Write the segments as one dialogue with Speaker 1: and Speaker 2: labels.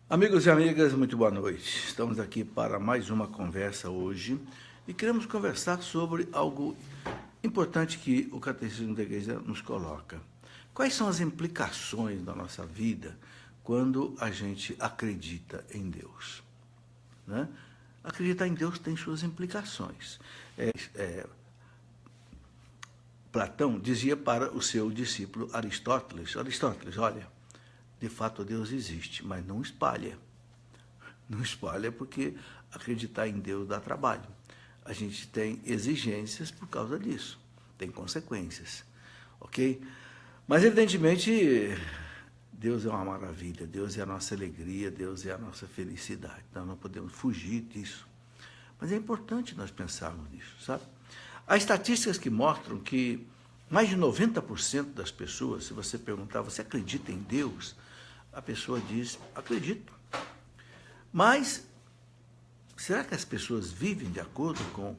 Speaker 1: Amigos e amigas, muito boa noite. Estamos aqui para mais uma conversa hoje e queremos conversar sobre algo importante que o Catecismo da Igreja nos coloca. Quais são as implicações da nossa vida quando a gente acredita em Deus? Né? Acreditar em Deus tem suas implicações. Platão dizia para o seu discípulo Aristóteles, olha, de fato Deus existe, mas não espalha. Não espalha porque acreditar em Deus dá trabalho. A gente tem exigências por causa disso, tem consequências, ok? Mas, evidentemente, Deus é uma maravilha, Deus é a nossa alegria, Deus é a nossa felicidade. Nós não podemos fugir disso. Mas é importante nós pensarmos nisso, sabe? Há estatísticas que mostram que mais de 90% das pessoas, se você perguntar, você acredita em Deus? A pessoa diz, acredito. Mas, será que as pessoas vivem de acordo com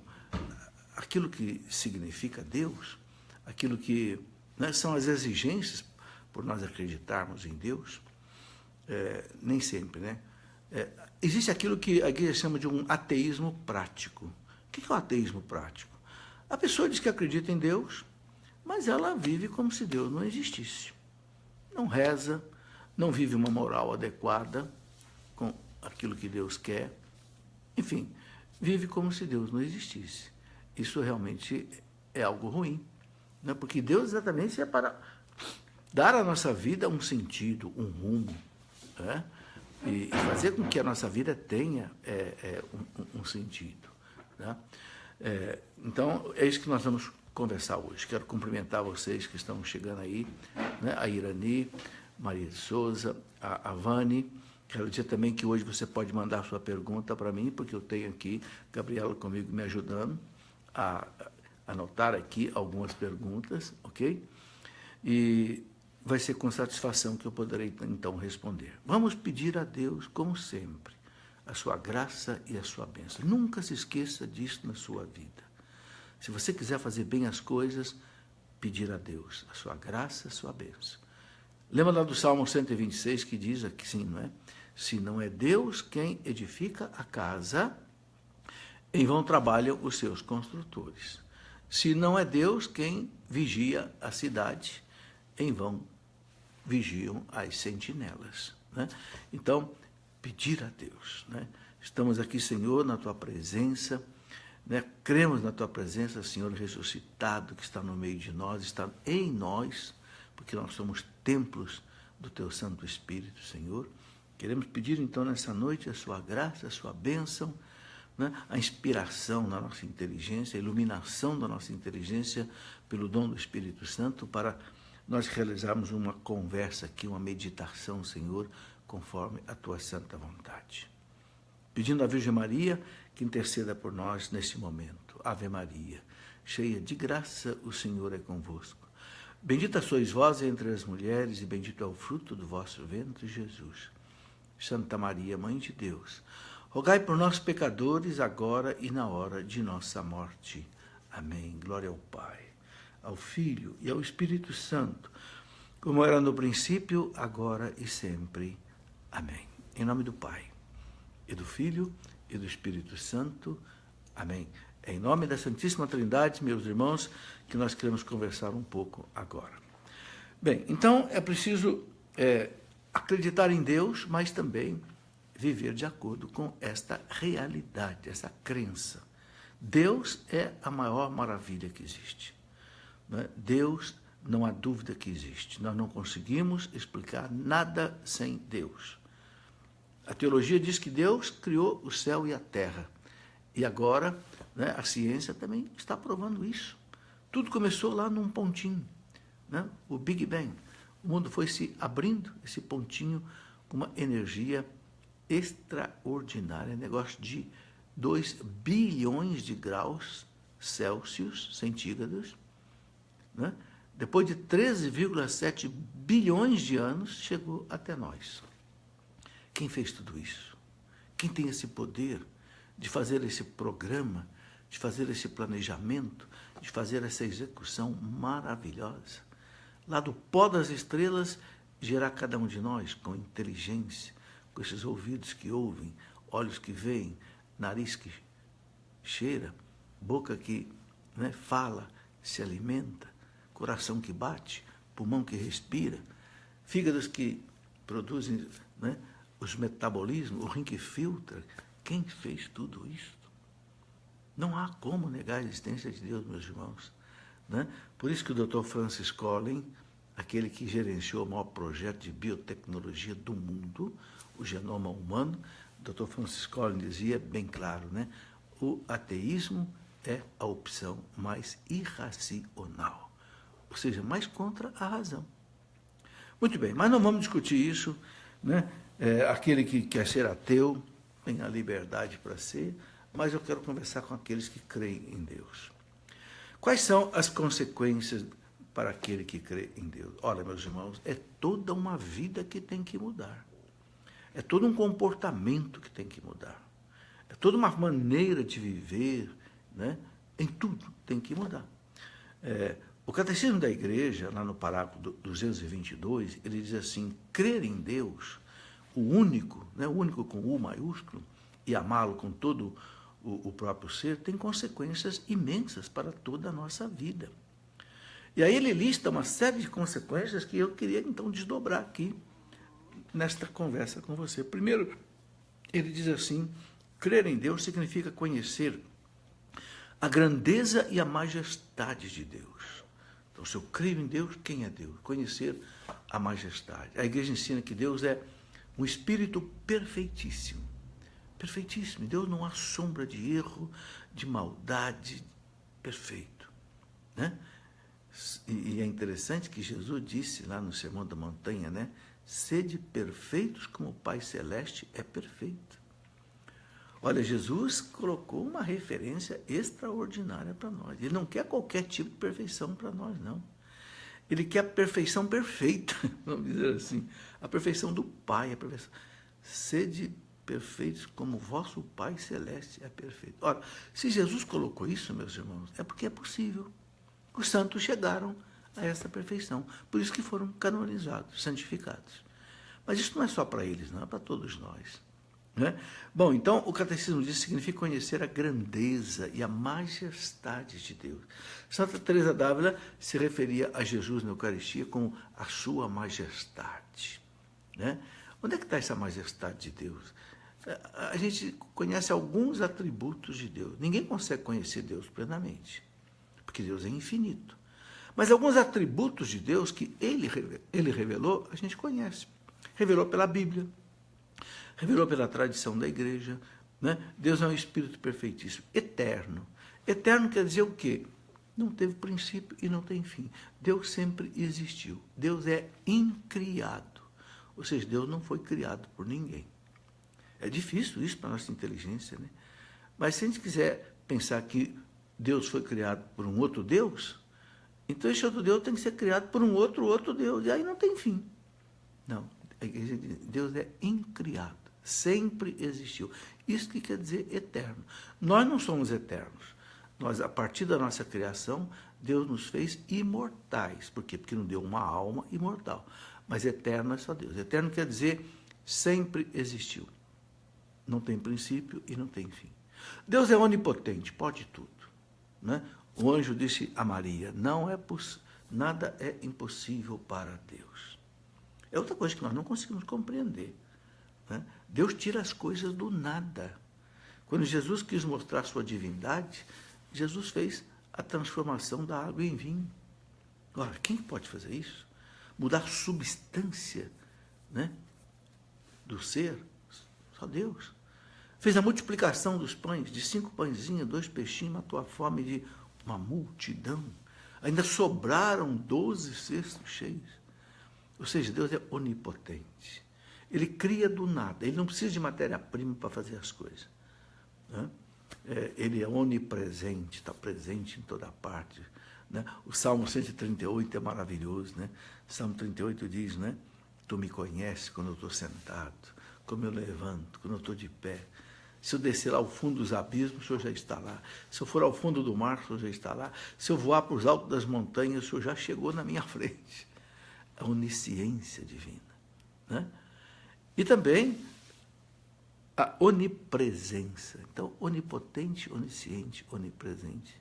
Speaker 1: aquilo que significa Deus? Aquilo que, né, são as exigências por nós acreditarmos em Deus? Nem sempre, né? Existe aquilo que a igreja chama de um ateísmo prático. O que é o ateísmo prático? A pessoa diz que acredita em Deus, mas ela vive como se Deus não existisse. Não reza, não vive uma moral adequada com aquilo que Deus quer. Enfim, vive como se Deus não existisse. Isso realmente é algo ruim, né? Porque Deus exatamente é para dar à nossa vida um sentido, um rumo, né? E fazer com que a nossa vida tenha um sentido, né? Então, é isso que nós vamos conversar hoje. Quero cumprimentar vocês que estão chegando aí, né? A Irani, Maria de Souza, a Vani. Quero dizer também que hoje você pode mandar sua pergunta para mim, porque eu tenho aqui Gabriela comigo me ajudando a anotar aqui algumas perguntas, ok? E vai ser com satisfação que eu poderei, então, responder. Vamos pedir a Deus, como sempre, a sua graça e a sua bênção. Nunca se esqueça disso na sua vida. Se você quiser fazer bem as coisas, pedir a Deus a sua graça, a sua bênção. Lembra lá do Salmo 126 que diz aqui, sim, não é? Se não é Deus quem edifica a casa, em vão trabalham os seus construtores. Se não é Deus quem vigia a cidade, em vão vigiam as sentinelas, né? Então, pedir a Deus, né? Estamos aqui, Senhor, na tua presença, né? Cremos na tua presença, Senhor ressuscitado, que está no meio de nós, está em nós, porque nós somos templos do teu Santo Espírito, Senhor. Queremos pedir, então, nessa noite, a sua graça, a sua bênção, né? A inspiração na nossa inteligência, a iluminação da nossa inteligência pelo dom do Espírito Santo, para nós realizarmos uma conversa aqui, uma meditação, Senhor, conforme a tua santa vontade. Pedindo à Virgem Maria que interceda por nós nesse momento. Ave Maria, cheia de graça, o Senhor é convosco. Bendita sois vós entre as mulheres, e bendito é o fruto do vosso ventre, Jesus. Santa Maria, Mãe de Deus, rogai por nós, pecadores, agora e na hora de nossa morte. Amém. Glória ao Pai, ao Filho e ao Espírito Santo, como era no princípio, agora e sempre. Amém. Em nome do Pai, e do Filho, e do Espírito Santo. Amém. É em nome da Santíssima Trindade, meus irmãos, que nós queremos conversar um pouco agora. Bem, então é preciso acreditar em Deus, mas também viver de acordo com esta realidade, essa crença. Deus é a maior maravilha que existe. Né? Deus, não há dúvida que existe. Nós não conseguimos explicar nada sem Deus. A teologia diz que Deus criou o céu e a terra. E agora, né, a ciência também está provando isso. Tudo começou lá num pontinho, né? O Big Bang. O mundo foi se abrindo, esse pontinho, com uma energia extraordinária, negócio de 2 bilhões de graus Celsius, centígrados, né? Depois de 13,7 bilhões de anos, chegou até nós. Quem fez tudo isso? Quem tem esse poder de fazer esse programa, de fazer esse planejamento, de fazer essa execução maravilhosa? Lá do pó das estrelas, gerar cada um de nós com inteligência, com esses ouvidos que ouvem, olhos que veem, nariz que cheira, boca que, né, fala, se alimenta, coração que bate, pulmão que respira, fígados que produzem, né, os metabolismos, o rim que filtra. Quem fez tudo isso? Não há como negar a existência de Deus, meus irmãos. Né? Por isso que o Dr. Francis Collins, aquele que gerenciou o maior projeto de biotecnologia do mundo, o genoma humano, o Dr. Francis Collins dizia bem claro, né? O ateísmo é a opção mais irracional, ou seja, mais contra a razão. Muito bem, mas não vamos discutir isso, né? Aquele que quer ser ateu tem a liberdade para ser, mas eu quero conversar com aqueles que creem em Deus. Quais são as consequências para aquele que crê em Deus? Olha, meus irmãos, é toda uma vida que tem que mudar. É todo um comportamento que tem que mudar. É toda uma maneira de viver, né? Em tudo tem que mudar. O Catecismo da Igreja, lá no parágrafo 222, ele diz assim: crer em Deus, o único, né? O único com U maiúsculo, e amá-lo com todo o próprio ser, tem consequências imensas para toda a nossa vida. E aí ele lista uma série de consequências que eu queria, então, desdobrar aqui nesta conversa com você. Primeiro, ele diz assim: crer em Deus significa conhecer a grandeza e a majestade de Deus. Então, se eu creio em Deus, quem é Deus? Conhecer a majestade. A Igreja ensina que Deus é um Espírito perfeitíssimo. Perfeitíssimo. Deus não há sombra de erro, de maldade, perfeito. Né? E é interessante que Jesus disse lá no Sermão da Montanha, né? Sede perfeitos como o Pai Celeste é perfeito. Olha, Jesus colocou uma referência extraordinária para nós. Ele não quer qualquer tipo de perfeição para nós, não. Ele quer a perfeição perfeita, vamos dizer assim. A perfeição do Pai, a perfeição. Sede perfeitos como o vosso Pai Celeste é perfeito. Ora, se Jesus colocou isso, meus irmãos, é porque é possível. Os santos chegaram a essa perfeição. Por isso que foram canonizados, santificados. Mas isso não é só para eles, não, é para todos nós. Né? Bom, então, o catecismo diz que significa conhecer a grandeza e a majestade de Deus. Santa Teresa d'Ávila se referia a Jesus na Eucaristia como a sua majestade. Né? Onde é que está essa majestade de Deus? A gente conhece alguns atributos de Deus. Ninguém consegue conhecer Deus plenamente, porque Deus é infinito. Mas alguns atributos de Deus que ele revelou, a gente conhece. Revelou pela Bíblia, revelou pela tradição da Igreja. Né? Deus é um Espírito perfeitíssimo, eterno. Eterno quer dizer o quê? Não teve princípio e não tem fim. Deus sempre existiu. Deus é incriado. Ou seja, Deus não foi criado por ninguém. É difícil isso para a nossa inteligência, né? Mas se a gente quiser pensar que Deus foi criado por um outro Deus, então esse outro Deus tem que ser criado por um outro Deus. E aí não tem fim. Não. Deus é incriado. Sempre existiu. Isso que quer dizer eterno. Nós não somos eternos. Nós, a partir da nossa criação, Deus nos fez imortais. Por quê? Porque nos deu uma alma imortal. Mas eterno é só Deus. Eterno quer dizer sempre existiu. Não tem princípio e não tem fim. Deus é onipotente, pode tudo. Né? O anjo disse a Maria: nada é impossível para Deus. É outra coisa que nós não conseguimos compreender. Né? Deus tira as coisas do nada. Quando Jesus quis mostrar sua divindade, Jesus fez a transformação da água em vinho. Agora, quem pode fazer isso? Mudar a substância, né, do ser? Só Deus. Fez a multiplicação dos pães, de 5 pãezinhos, 2 peixinhos, matou a fome de uma multidão. Ainda sobraram 12 cestos cheios. Ou seja, Deus é onipotente. Ele cria do nada. Ele não precisa de matéria-prima para fazer as coisas. Né? Ele é onipresente, está presente em toda parte. Né? O Salmo 138 é maravilhoso. Né? O Salmo 38 diz, né? Tu me conheces quando eu estou sentado, como eu levanto, quando eu estou de pé. Se eu descer ao fundo dos abismos, o Senhor já está lá. Se eu for ao fundo do mar, o Senhor já está lá. Se eu voar para os altos das montanhas, o Senhor já chegou na minha frente. A onisciência divina. Né? E também a onipresença. Então, onipotente, onisciente, onipresente.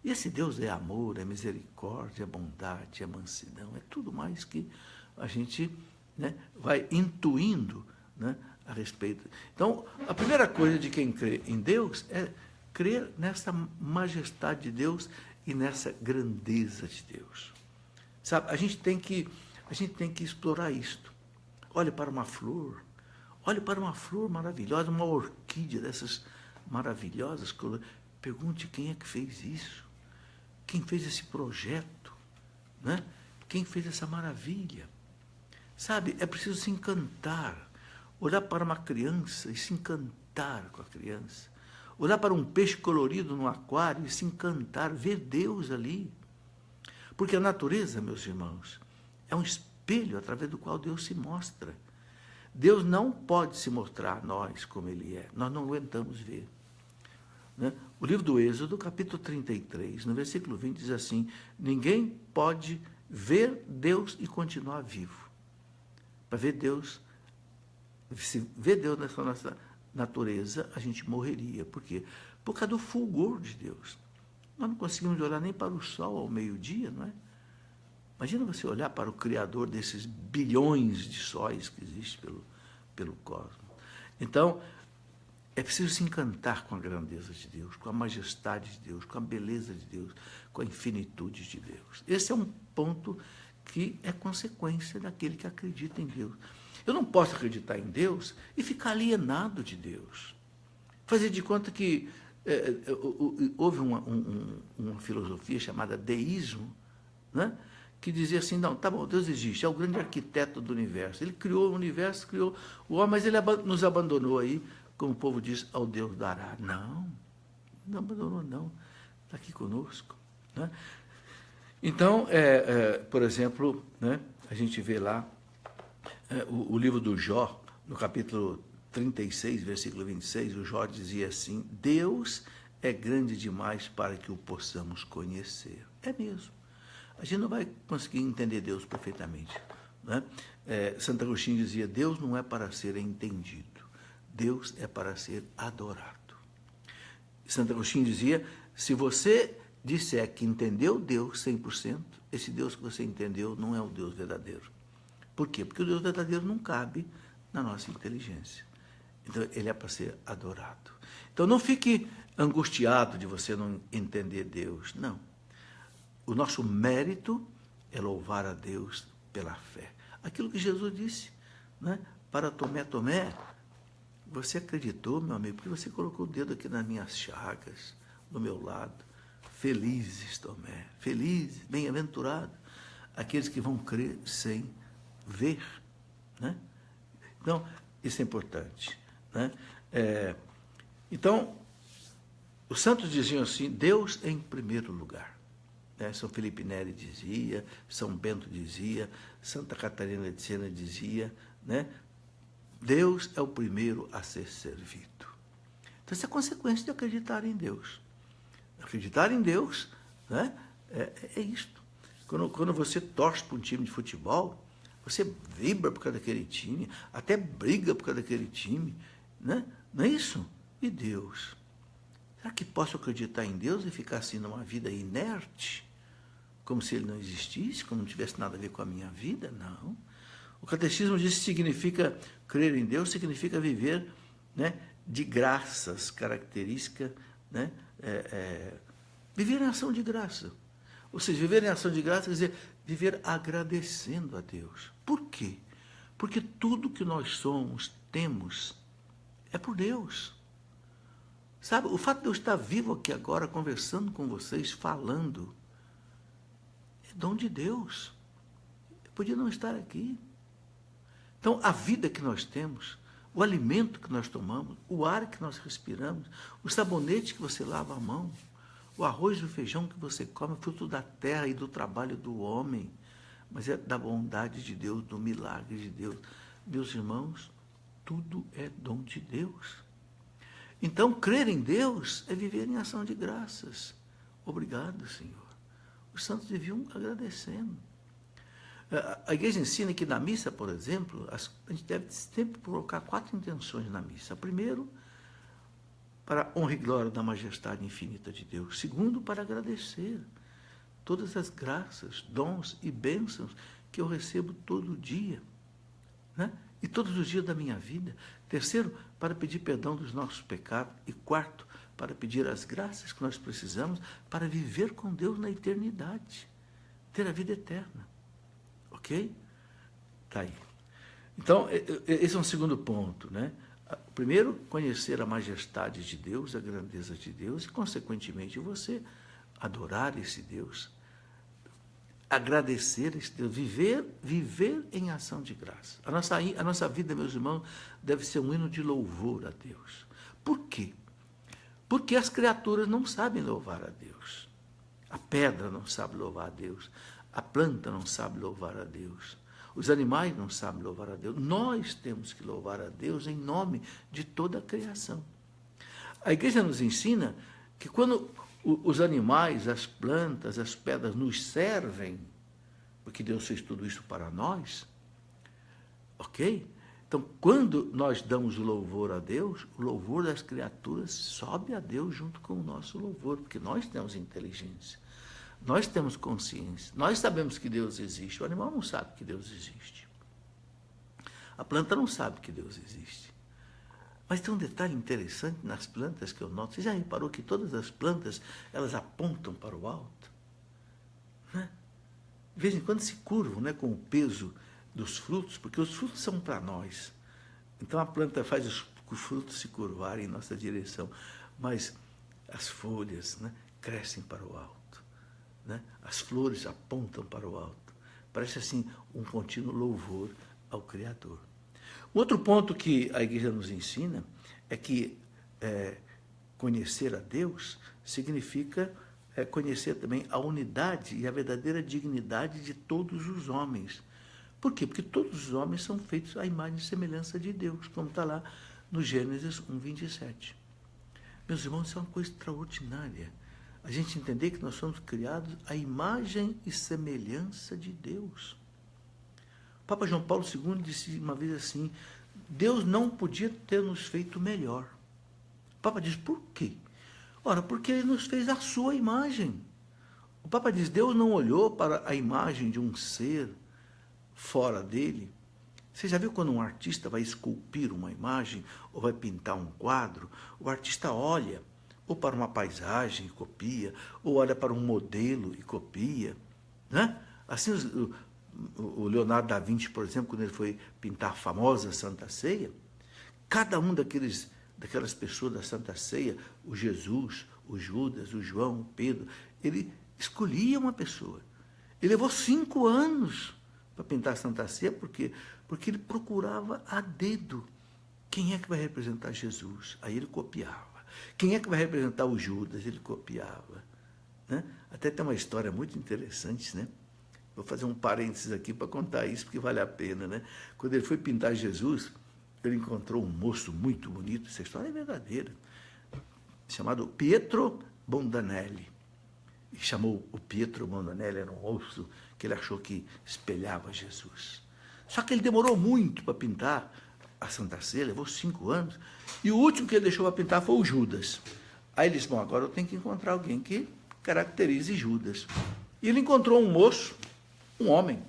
Speaker 1: E esse Deus é amor, é misericórdia, é bondade, é mansidão, é tudo mais que a gente, né, vai intuindo, né, a respeito. Então, a primeira coisa de quem crê em Deus é crer nessa majestade de Deus e nessa grandeza de Deus. Sabe, a gente tem que explorar isto. Olhe para uma flor maravilhosa, uma orquídea dessas maravilhosas. Pergunte quem é que fez isso, quem fez esse projeto, né? Quem fez essa maravilha. Sabe, é preciso se encantar, olhar para uma criança e se encantar com a criança, olhar para um peixe colorido no aquário e se encantar, ver Deus ali. Porque a natureza, meus irmãos, é um espelho através do qual Deus se mostra. Deus não pode se mostrar a nós como Ele é. Nós não aguentamos ver. Né? O livro do Êxodo, capítulo 33, no versículo 20, diz assim: ninguém pode ver Deus e continuar vivo. Para ver Deus, se ver Deus nessa nossa natureza, a gente morreria. Por quê? Por causa do fulgor de Deus. Nós não conseguimos olhar nem para o sol ao meio-dia, não é? Imagina você olhar para o Criador desses bilhões de sóis que existem pelo cosmos. Então, é preciso se encantar com a grandeza de Deus, com a majestade de Deus, com a beleza de Deus, com a infinitude de Deus. Esse é um ponto que é consequência daquele que acredita em Deus. Eu não posso acreditar em Deus e ficar alienado de Deus. Fazer de conta que houve uma filosofia chamada deísmo, né? Que dizia assim, não, tá bom, Deus existe, é o grande arquiteto do universo. Ele criou o universo, criou o homem, mas ele nos abandonou aí, como o povo diz, ao Deus dará. Não, não abandonou, não. Está aqui conosco. Né? Então, por exemplo, né, a gente vê lá o livro do Jó, no capítulo 36, versículo 26, o Jó dizia assim: Deus é grande demais para que o possamos conhecer. É mesmo. A gente não vai conseguir entender Deus perfeitamente. Né? Santo Agostinho dizia: Deus não é para ser entendido, Deus é para ser adorado. Santo Agostinho dizia: se você disser que entendeu Deus 100%, esse Deus que você entendeu não é o Deus verdadeiro. Por quê? Porque o Deus verdadeiro não cabe na nossa inteligência. Então, ele é para ser adorado. Então, não fique angustiado de você não entender Deus. Não. O nosso mérito é louvar a Deus pela fé. Aquilo que Jesus disse, né? Para Tomé, Tomé, você acreditou, meu amigo, porque você colocou o dedo aqui nas minhas chagas, do meu lado. Felizes, Tomé, felizes, bem-aventurados, aqueles que vão crer sem ver. Né? Então, isso é importante. Né? Então, os santos diziam assim: Deus em primeiro lugar. São Felipe Neri dizia, São Bento dizia, Santa Catarina de Siena dizia, né? Deus é o primeiro a ser servido. Então, essa é a consequência de acreditar em Deus. Acreditar em Deus, né? É isto. Quando você torce para um time de futebol, você vibra por causa daquele time, até briga por causa daquele time, né? Não é isso? E Deus? Será que posso acreditar em Deus e ficar assim numa vida inerte? Como se Ele não existisse, como não tivesse nada a ver com a minha vida? Não. O catecismo diz que significa crer em Deus, significa viver, né, de graças, característica, né, viver em ação de graça. Ou seja, viver em ação de graça quer dizer viver agradecendo a Deus. Por quê? Porque tudo que nós somos, temos, é por Deus. Sabe, o fato de eu estar vivo aqui agora, conversando com vocês, falando, é dom de Deus. Eu podia não estar aqui. Então, a vida que nós temos, o alimento que nós tomamos, o ar que nós respiramos, o sabonete que você lava a mão, o arroz e o feijão que você come, fruto da terra e do trabalho do homem, mas é da bondade de Deus, do milagre de Deus. Meus irmãos, tudo é dom de Deus. Então, crer em Deus é viver em ação de graças. Obrigado, Senhor. Os santos viviam agradecendo. A igreja ensina que na missa, por exemplo, a gente deve sempre colocar 4 intenções na missa. Primeiro, para a honra e glória da majestade infinita de Deus. Segundo, para agradecer todas as graças, dons e bênçãos que eu recebo todo dia, né? E todos os dias da minha vida. Terceiro, para pedir perdão dos nossos pecados. E quarto, para pedir as graças que nós precisamos para viver com Deus na eternidade, ter a vida eterna. Ok? Está aí. Então, esse é um segundo ponto, né? Primeiro, conhecer a majestade de Deus, a grandeza de Deus, e, consequentemente, você adorar esse Deus, agradecer esse Deus, viver em ação de graça. A nossa vida, meus irmãos, deve ser um hino de louvor a Deus. Por quê? Porque as criaturas não sabem louvar a Deus. A pedra não sabe louvar a Deus. A planta não sabe louvar a Deus. Os animais não sabem louvar a Deus. Nós temos que louvar a Deus em nome de toda a criação. A igreja nos ensina que quando os animais, as plantas, as pedras nos servem, porque Deus fez tudo isso para nós, ok? Então, quando nós damos o louvor a Deus, o louvor das criaturas sobe a Deus junto com o nosso louvor, porque nós temos inteligência. Nós temos consciência, nós sabemos que Deus existe. O animal não sabe que Deus existe. A planta não sabe que Deus existe. Mas tem um detalhe interessante nas plantas que eu noto. Você já reparou que todas as plantas, elas apontam para o alto? Né? De vez em quando se curvam, né, com o peso dos frutos, porque os frutos são para nós. Então a planta faz os frutos se curvarem em nossa direção. Mas as folhas, né, crescem para o alto. Né? As flores apontam para o alto. Parece assim um contínuo louvor ao Criador. Outro ponto que a igreja nos ensina é que conhecer a Deus significa conhecer também a unidade e a verdadeira dignidade de todos os homens. Por quê? Porque todos os homens são feitos à imagem e semelhança de Deus, como está lá no Gênesis 1:27. Meus irmãos, isso é uma coisa extraordinária. A gente entender que nós somos criados à imagem e semelhança de Deus. O Papa João Paulo II disse uma vez assim, Deus não podia ter nos feito melhor. O Papa diz, por quê? Ora, porque Ele nos fez à sua imagem. O Papa diz, Deus não olhou para a imagem de um ser fora dele. Você já viu quando um artista vai esculpir uma imagem ou vai pintar um quadro? O artista olha ou para uma paisagem e copia, ou olha para um modelo e copia. Né? Assim, o Leonardo da Vinci, por exemplo, quando ele foi pintar a famosa Santa Ceia, cada um daquelas pessoas da Santa Ceia, o Jesus, o Judas, o João, o Pedro, ele escolhia uma pessoa. Ele levou 5 anos para pintar a Santa Ceia, porque ele procurava a dedo quem é que vai representar Jesus. Aí ele copiava. Quem é que vai representar o Judas? Ele copiava. Né? Até tem uma história muito interessante, né? Vou fazer um parênteses aqui para contar isso, porque vale a pena. Né? Quando ele foi pintar Jesus, ele encontrou um moço muito bonito, essa história é verdadeira, chamado Pietro Bondanelli. E chamou o Pietro Bondanelli, era um moço que ele achou que espelhava Jesus. Só que ele demorou muito para pintar a Santa Ceia, levou 5 anos, e o último que ele deixou para pintar foi o Judas. Aí ele disse, bom, agora eu tenho que encontrar alguém que caracterize Judas. E ele encontrou um moço, um homem,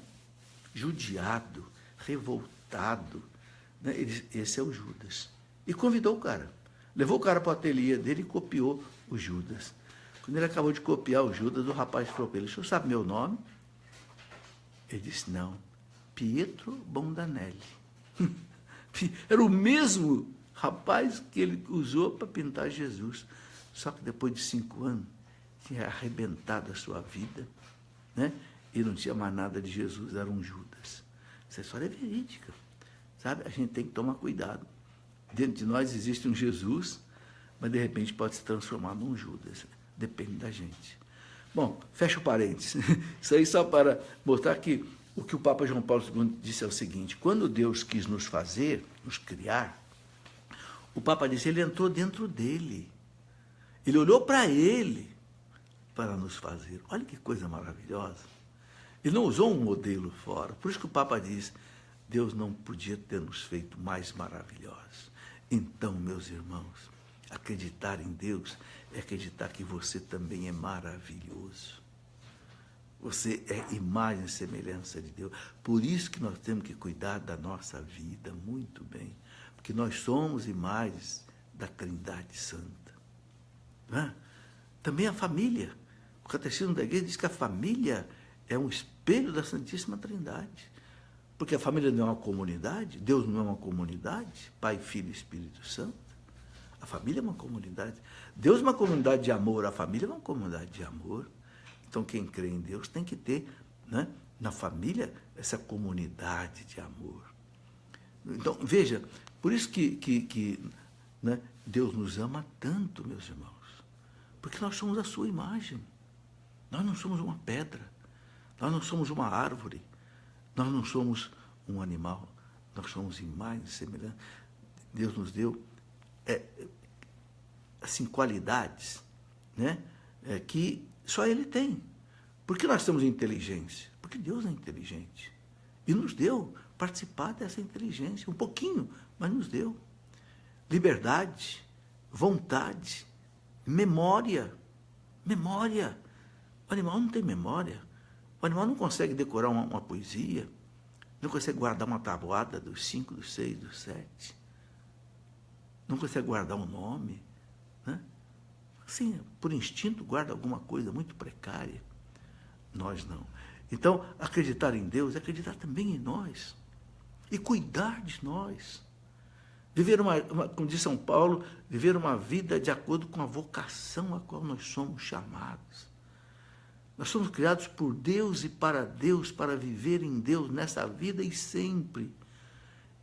Speaker 1: judiado, revoltado. Né? Ele disse, esse é o Judas. E convidou o cara. Levou o cara para o ateliê dele e copiou o Judas. Quando ele acabou de copiar o Judas, o rapaz falou para ele, o senhor sabe meu nome? Ele disse, não, Pietro Bondanelli. Era o mesmo rapaz que ele usou para pintar Jesus. Só que depois de 5 anos, tinha arrebentado a sua vida, né? E não tinha mais nada de Jesus, era um Judas. Essa história é verídica, sabe? A gente tem que tomar cuidado. Dentro de nós existe um Jesus, mas de repente pode se transformar num Judas. Depende da gente. Bom, fecha o parênteses. Isso aí só para mostrar que o que o Papa João Paulo II disse é o seguinte, quando Deus quis nos fazer, nos criar, o Papa disse, ele entrou dentro dele. Ele olhou para ele para nos fazer. Olha que coisa maravilhosa. Ele não usou um modelo fora. Por isso que o Papa diz, Deus não podia ter nos feito mais maravilhosos. Então, meus irmãos, acreditar em Deus é acreditar que você também é maravilhoso. Você é imagem e semelhança de Deus. Por isso que nós temos que cuidar da nossa vida muito bem. Porque nós somos imagens da Trindade Santa. Não é? Também a família. O Catecismo da Igreja diz que a família é um espelho da Santíssima Trindade. Porque a família não é uma comunidade, Deus não é uma comunidade, Pai, Filho e Espírito Santo. A família é uma comunidade. Deus é uma comunidade de amor, a família é uma comunidade de amor. Então, quem crê em Deus tem que ter, né, na família essa comunidade de amor. Então, veja, por isso que né, Deus nos ama tanto, meus irmãos. Porque nós somos a sua imagem. Nós não somos uma pedra. Nós não somos uma árvore. Nós não somos um animal. Nós somos imagem e semelhança. Deus nos deu assim, qualidades, né, que só Ele tem. Por que nós temos inteligência? Porque Deus é inteligente. E nos deu participar dessa inteligência. Um pouquinho, mas nos deu. Liberdade, vontade, memória. Memória. O animal não tem memória. O animal não consegue decorar uma poesia. Não consegue guardar uma tabuada dos 5, dos 6, dos 7. Não consegue guardar um nome. Né? Assim, por instinto, guarda alguma coisa muito precária. Nós não. Então, acreditar em Deus é acreditar também em nós. E cuidar de nós. Viver como diz São Paulo, viver uma vida de acordo com a vocação a qual nós somos chamados. Nós somos criados por Deus e para viver em Deus nessa vida e sempre.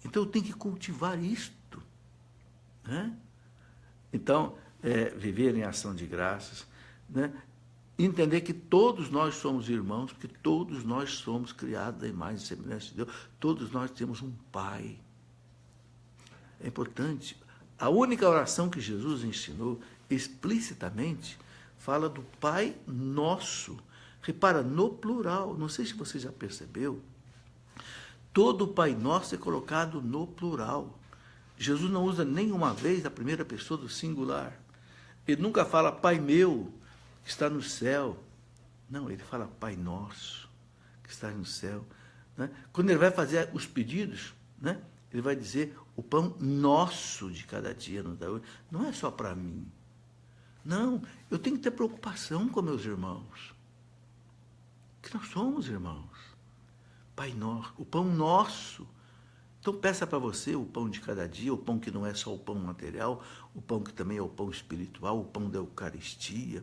Speaker 1: Então, eu tenho que cultivar isto. Né? Então, viver em ação de graças, né? Entender que todos nós somos irmãos, porque todos nós somos criados da imagem e semelhança de Deus, todos nós temos um Pai. É importante. A única oração que Jesus ensinou explicitamente fala do Pai Nosso. Repara, no plural, não sei se você já percebeu, todo o Pai Nosso é colocado no plural. Jesus não usa nenhuma vez a primeira pessoa do singular. Ele nunca fala Pai meu, que está no céu. Não, ele fala Pai Nosso, que está no céu. Né? Quando ele vai fazer os pedidos, né, ele vai dizer o pão nosso de cada dia nos dá hoje. Não é só para mim. Não, eu tenho que ter preocupação com meus irmãos. Que nós somos irmãos. Pai Nosso, o pão nosso. Então peça para você o pão de cada dia, o pão que não é só o pão material, o pão que também é o pão espiritual, o pão da Eucaristia,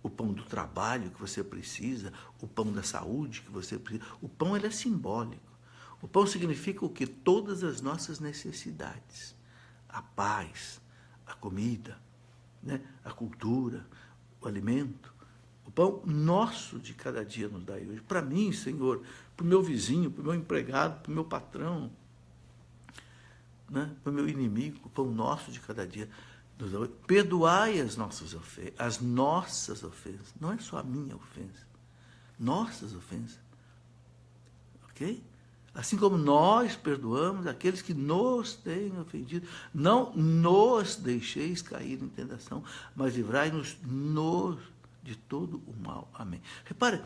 Speaker 1: o pão do trabalho que você precisa, o pão da saúde que você precisa. O pão, ele é simbólico. O pão significa o quê? Todas as nossas necessidades. A paz, a comida, né? A cultura, o alimento. O pão nosso de cada dia nos dai hoje. Para mim, Senhor, para o meu vizinho, para o meu empregado, para o meu patrão, né? Para o meu inimigo, o pão nosso de cada dia. Perdoai as nossas ofensas. Não é só a minha ofensa. Nossas ofensas. Ok? Assim como nós perdoamos aqueles que nos têm ofendido. Não nos deixeis cair em tentação, mas livrai-nos de todo o mal. Amém. Repara,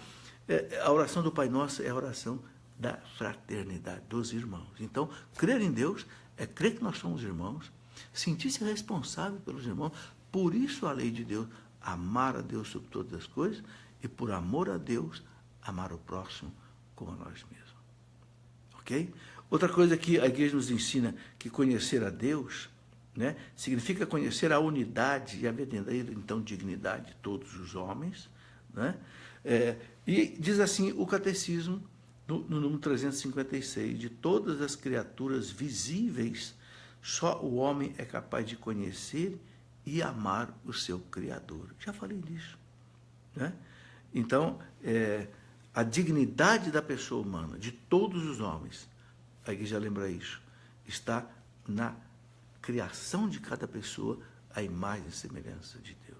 Speaker 1: a oração do Pai Nosso é a oração da fraternidade, dos irmãos. Então, crer em Deus é crer que nós somos irmãos, sentir-se responsável pelos irmãos. Por isso a lei de Deus, amar a Deus sobre todas as coisas e por amor a Deus, amar o próximo como a nós mesmos. Ok? Outra coisa que a igreja nos ensina, que conhecer a Deus, né, significa conhecer a unidade e a verdadeira, então, dignidade de todos os homens. Né? E diz assim o Catecismo, no número 356, de todas as criaturas visíveis, só o homem é capaz de conhecer e amar o seu Criador. Já falei disso. Né? Então, a dignidade da pessoa humana, de todos os homens, a igreja lembra isso, está na criação de cada pessoa, a imagem e semelhança de Deus.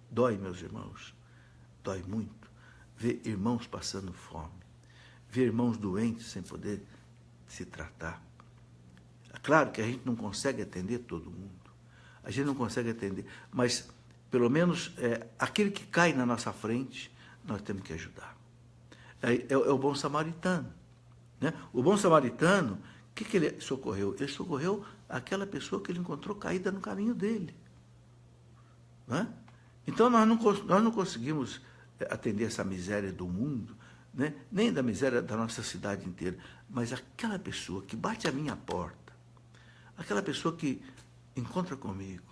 Speaker 1: Dói, meus irmãos, dói muito ver irmãos passando fome, ver irmãos doentes sem poder se tratar. É claro que a gente não consegue atender todo mundo, a gente não consegue atender, mas pelo menos aquele que cai na nossa frente, nós temos que ajudar. É o bom samaritano. Né? O bom samaritano, o que ele socorreu? Ele socorreu aquela pessoa que ele encontrou caída no caminho dele. Né? Então nós não conseguimos atender essa miséria do mundo, né? Nem da miséria da nossa cidade inteira, mas aquela pessoa que bate à minha porta, aquela pessoa que encontra comigo,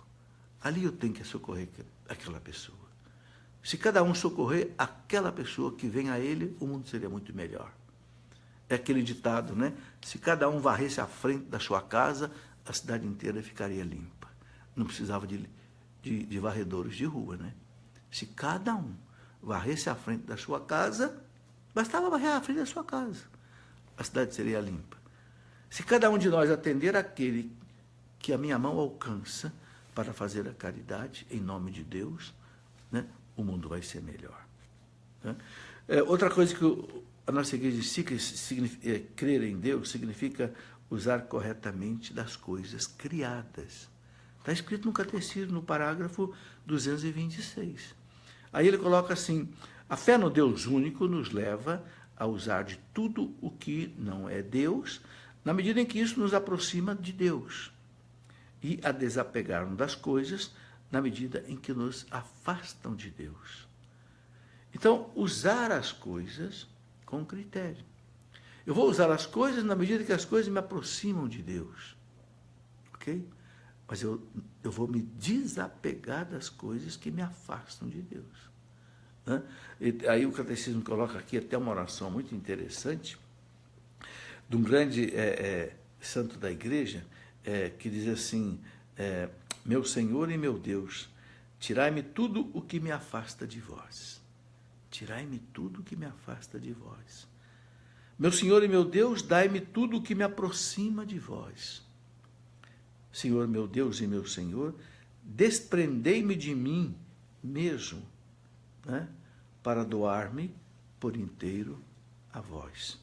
Speaker 1: ali eu tenho que socorrer aquela pessoa. Se cada um socorrer aquela pessoa que vem a ele, o mundo seria muito melhor. É aquele ditado, né? Se cada um varresse a frente da sua casa, a cidade inteira ficaria limpa. Não precisava de varredores de rua, né? Se cada um varresse a frente da sua casa, bastava varrer a frente da sua casa, a cidade seria limpa. Se cada um de nós atender aquele que a minha mão alcança para fazer a caridade, em nome de Deus, né, o mundo vai ser melhor. Né? Outra coisa que a nossa igreja crer em Deus significa usar corretamente das coisas criadas. Está escrito no Catecismo, no parágrafo 226. Aí ele coloca assim: a fé no Deus único nos leva a usar de tudo o que não é Deus, na medida em que isso nos aproxima de Deus, e a desapegar-nos das coisas na medida em que nos afastam de Deus. Então, usar as coisas com critério. Eu vou usar as coisas na medida que as coisas me aproximam de Deus. Ok? Mas eu vou me desapegar das coisas que me afastam de Deus. Né? E aí o Catecismo coloca aqui até uma oração muito interessante de um grande santo da igreja, que diz assim: meu Senhor e meu Deus, tirai-me tudo o que me afasta de vós. Tirai-me tudo o que me afasta de vós. Meu Senhor e meu Deus, dai-me tudo o que me aproxima de vós. Senhor meu Deus e meu Senhor, desprendei-me de mim mesmo, né, para doar-me por inteiro a vós.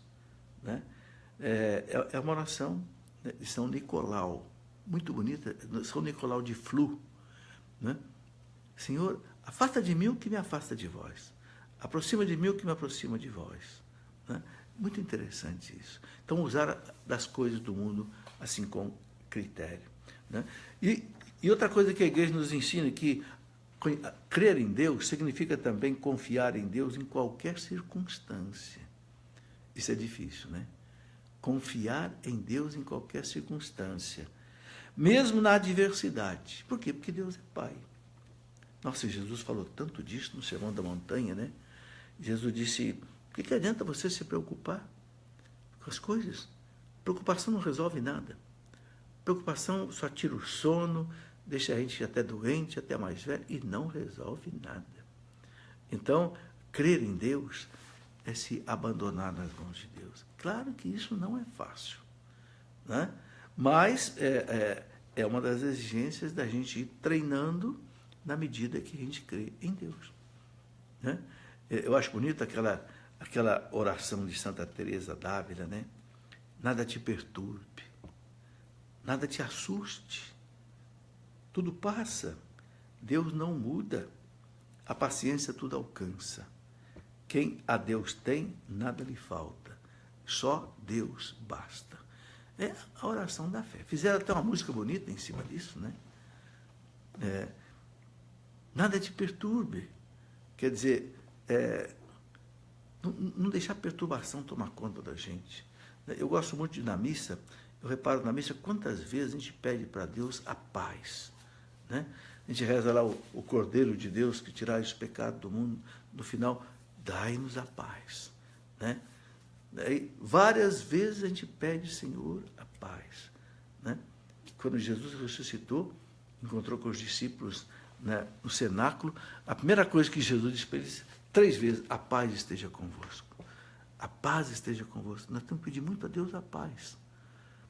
Speaker 1: Né? É uma oração de São Nicolau, muito bonita, São Nicolau de Flu. Né? Senhor, afasta de mim o que me afasta de vós. Aproxima de mim o que me aproxima de vós. Né? Muito interessante isso. Então, usar das coisas do mundo assim com critério. Né? E outra coisa que a igreja nos ensina é que crer em Deus significa também confiar em Deus em qualquer circunstância. Isso é difícil, né? Confiar em Deus em qualquer circunstância, mesmo na adversidade. Por quê? Porque Deus é Pai. Nossa, Jesus falou tanto disso no Sermão da Montanha, né? Jesus disse: o que adianta você se preocupar com as coisas? Preocupação não resolve nada. Preocupação só tira o sono, deixa a gente até doente, até mais velho, e não resolve nada. Então, crer em Deus é se abandonar nas mãos de Deus. Claro que isso não é fácil, né? Mas é uma das exigências da gente ir treinando na medida que a gente crê em Deus. Né? Eu acho bonito aquela oração de Santa Teresa d'Ávila, né? Nada te perturbe, nada te assuste, tudo passa, Deus não muda, a paciência tudo alcança. Quem a Deus tem, nada lhe falta, só Deus basta. É a oração da fé. Fizeram até uma música bonita em cima disso, né? Nada te perturbe, quer dizer, não deixar a perturbação tomar conta da gente. Eu gosto muito de ir na missa, eu reparo na missa quantas vezes a gente pede para Deus a paz. Né? A gente reza lá o Cordeiro de Deus que tirar os pecados do mundo, no final, dai-nos a paz. Né? Daí, várias vezes a gente pede, Senhor, a paz. Né? Quando Jesus ressuscitou, encontrou com os discípulos, né, no cenáculo, a primeira coisa que Jesus disse para eles, 3 vezes: a paz esteja convosco. A paz esteja convosco. Nós temos que pedir muito a Deus a paz.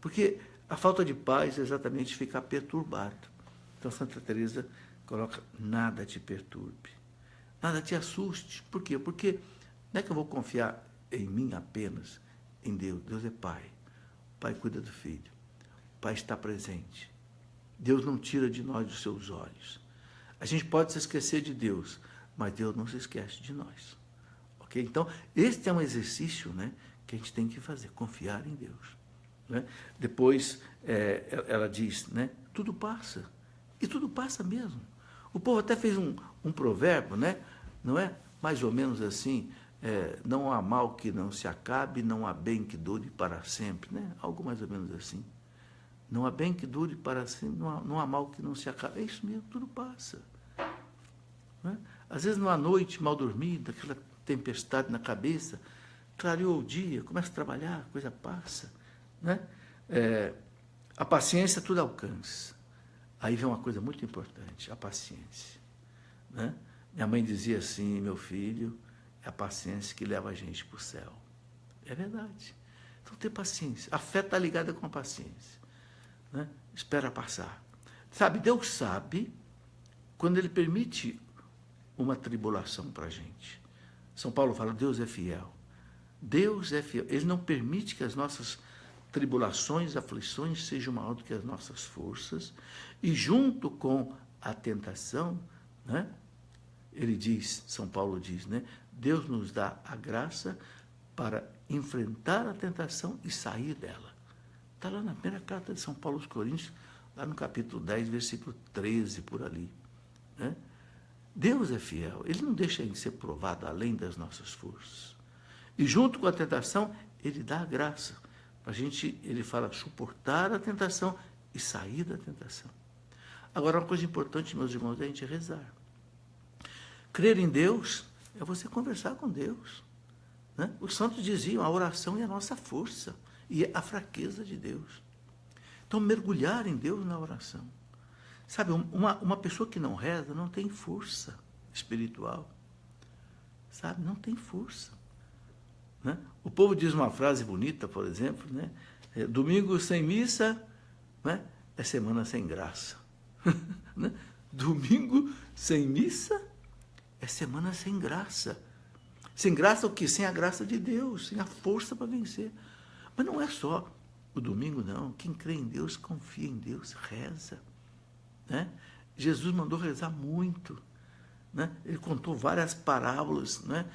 Speaker 1: Porque a falta de paz é exatamente ficar perturbado. Então, Santa Teresa coloca: nada te perturbe, nada te assuste. Por quê? Porque Não é que eu vou confiar em mim apenas, em Deus. Deus é Pai. O Pai cuida do Filho. O Pai está presente. Deus não tira de nós os seus olhos. A gente pode se esquecer de Deus, mas Deus não se esquece de nós. Ok? Então, este é um exercício, né, que a gente tem que fazer, confiar em Deus. Né? Depois, ela diz, né, tudo passa. E tudo passa mesmo. O povo até fez um provérbio, né, não é? Mais ou menos assim, não há mal que não se acabe, não há bem que dure para sempre. Né? Algo mais ou menos assim. Não há bem que dure para sempre, não há mal que não se acabe. É isso mesmo, tudo passa. Né? Às vezes, numa noite mal dormida, aquela tempestade na cabeça, clareou o dia, começa a trabalhar, a coisa passa. Né? A paciência tudo alcança. Aí vem uma coisa muito importante, a paciência. Né? Minha mãe dizia assim, meu filho, é a paciência que leva a gente para o céu. É verdade. Então, ter paciência. A fé está ligada com a paciência. Né? Espera passar. Sabe, Deus sabe quando Ele permite uma tribulação para a gente. São Paulo fala, Deus é fiel. Deus é fiel. Ele não permite que as nossas tribulações, aflições sejam maior do que as nossas forças. E junto com a tentação, né, ele diz, São Paulo diz, né, Deus nos dá a graça para enfrentar a tentação e sair dela. Está lá na primeira carta de São Paulo aos Coríntios, lá no capítulo 10, versículo 13, por ali. Né? Deus é fiel, Ele não deixa a gente ser provado além das nossas forças. E junto com a tentação, Ele dá a graça. Para a gente, Ele fala, suportar a tentação e sair da tentação. Agora, uma coisa importante, meus irmãos, é a gente rezar. Crer em Deus é você conversar com Deus. Né? Os santos diziam, a oração é a nossa força e é a fraqueza de Deus. Então, mergulhar em Deus na oração. Sabe, uma pessoa que não reza não tem força espiritual. Sabe, não tem força. Né? O povo diz uma frase bonita, por exemplo, né? Domingo sem missa, né, é semana sem graça. Né? Domingo sem missa é semana sem graça. Sem graça o quê? Sem a graça de Deus, sem a força para vencer. Mas não é só o domingo, não. Quem crê em Deus, confia em Deus, reza. Né? Jesus mandou rezar muito. Né? Ele contou várias parábolas, né?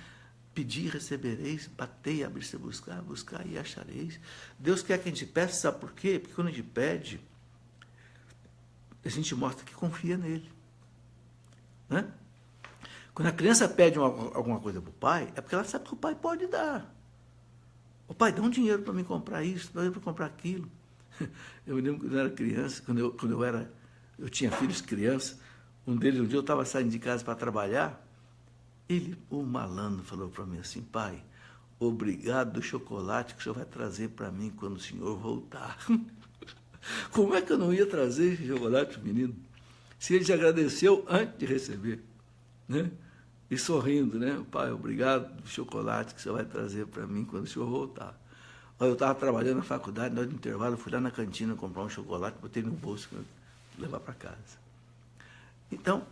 Speaker 1: Pedir e recebereis, batei, abrir-se, buscar e achareis. Deus quer que a gente peça, sabe por quê? Porque quando a gente pede, a gente mostra que confia nele. Né? Quando a criança pede alguma coisa para o pai, é porque ela sabe que o pai pode dar. O pai, dá um dinheiro para mim comprar isso, dá um dinheiro para comprar aquilo. Eu me lembro quando eu era criança, quando eu tinha filhos criança, um deles, um dia eu estava saindo de casa para trabalhar, o malandro falou para mim assim, pai, obrigado do chocolate que o senhor vai trazer para mim quando o senhor voltar. Como é que eu não ia trazer esse chocolate, menino? Se ele te agradeceu antes de receber. Né? E sorrindo, né? Pai, obrigado do chocolate que o senhor vai trazer para mim quando o senhor voltar. Olha, eu estava trabalhando na faculdade, no intervalo, fui lá na cantina comprar um chocolate, botei no bolso para levar para casa. Então,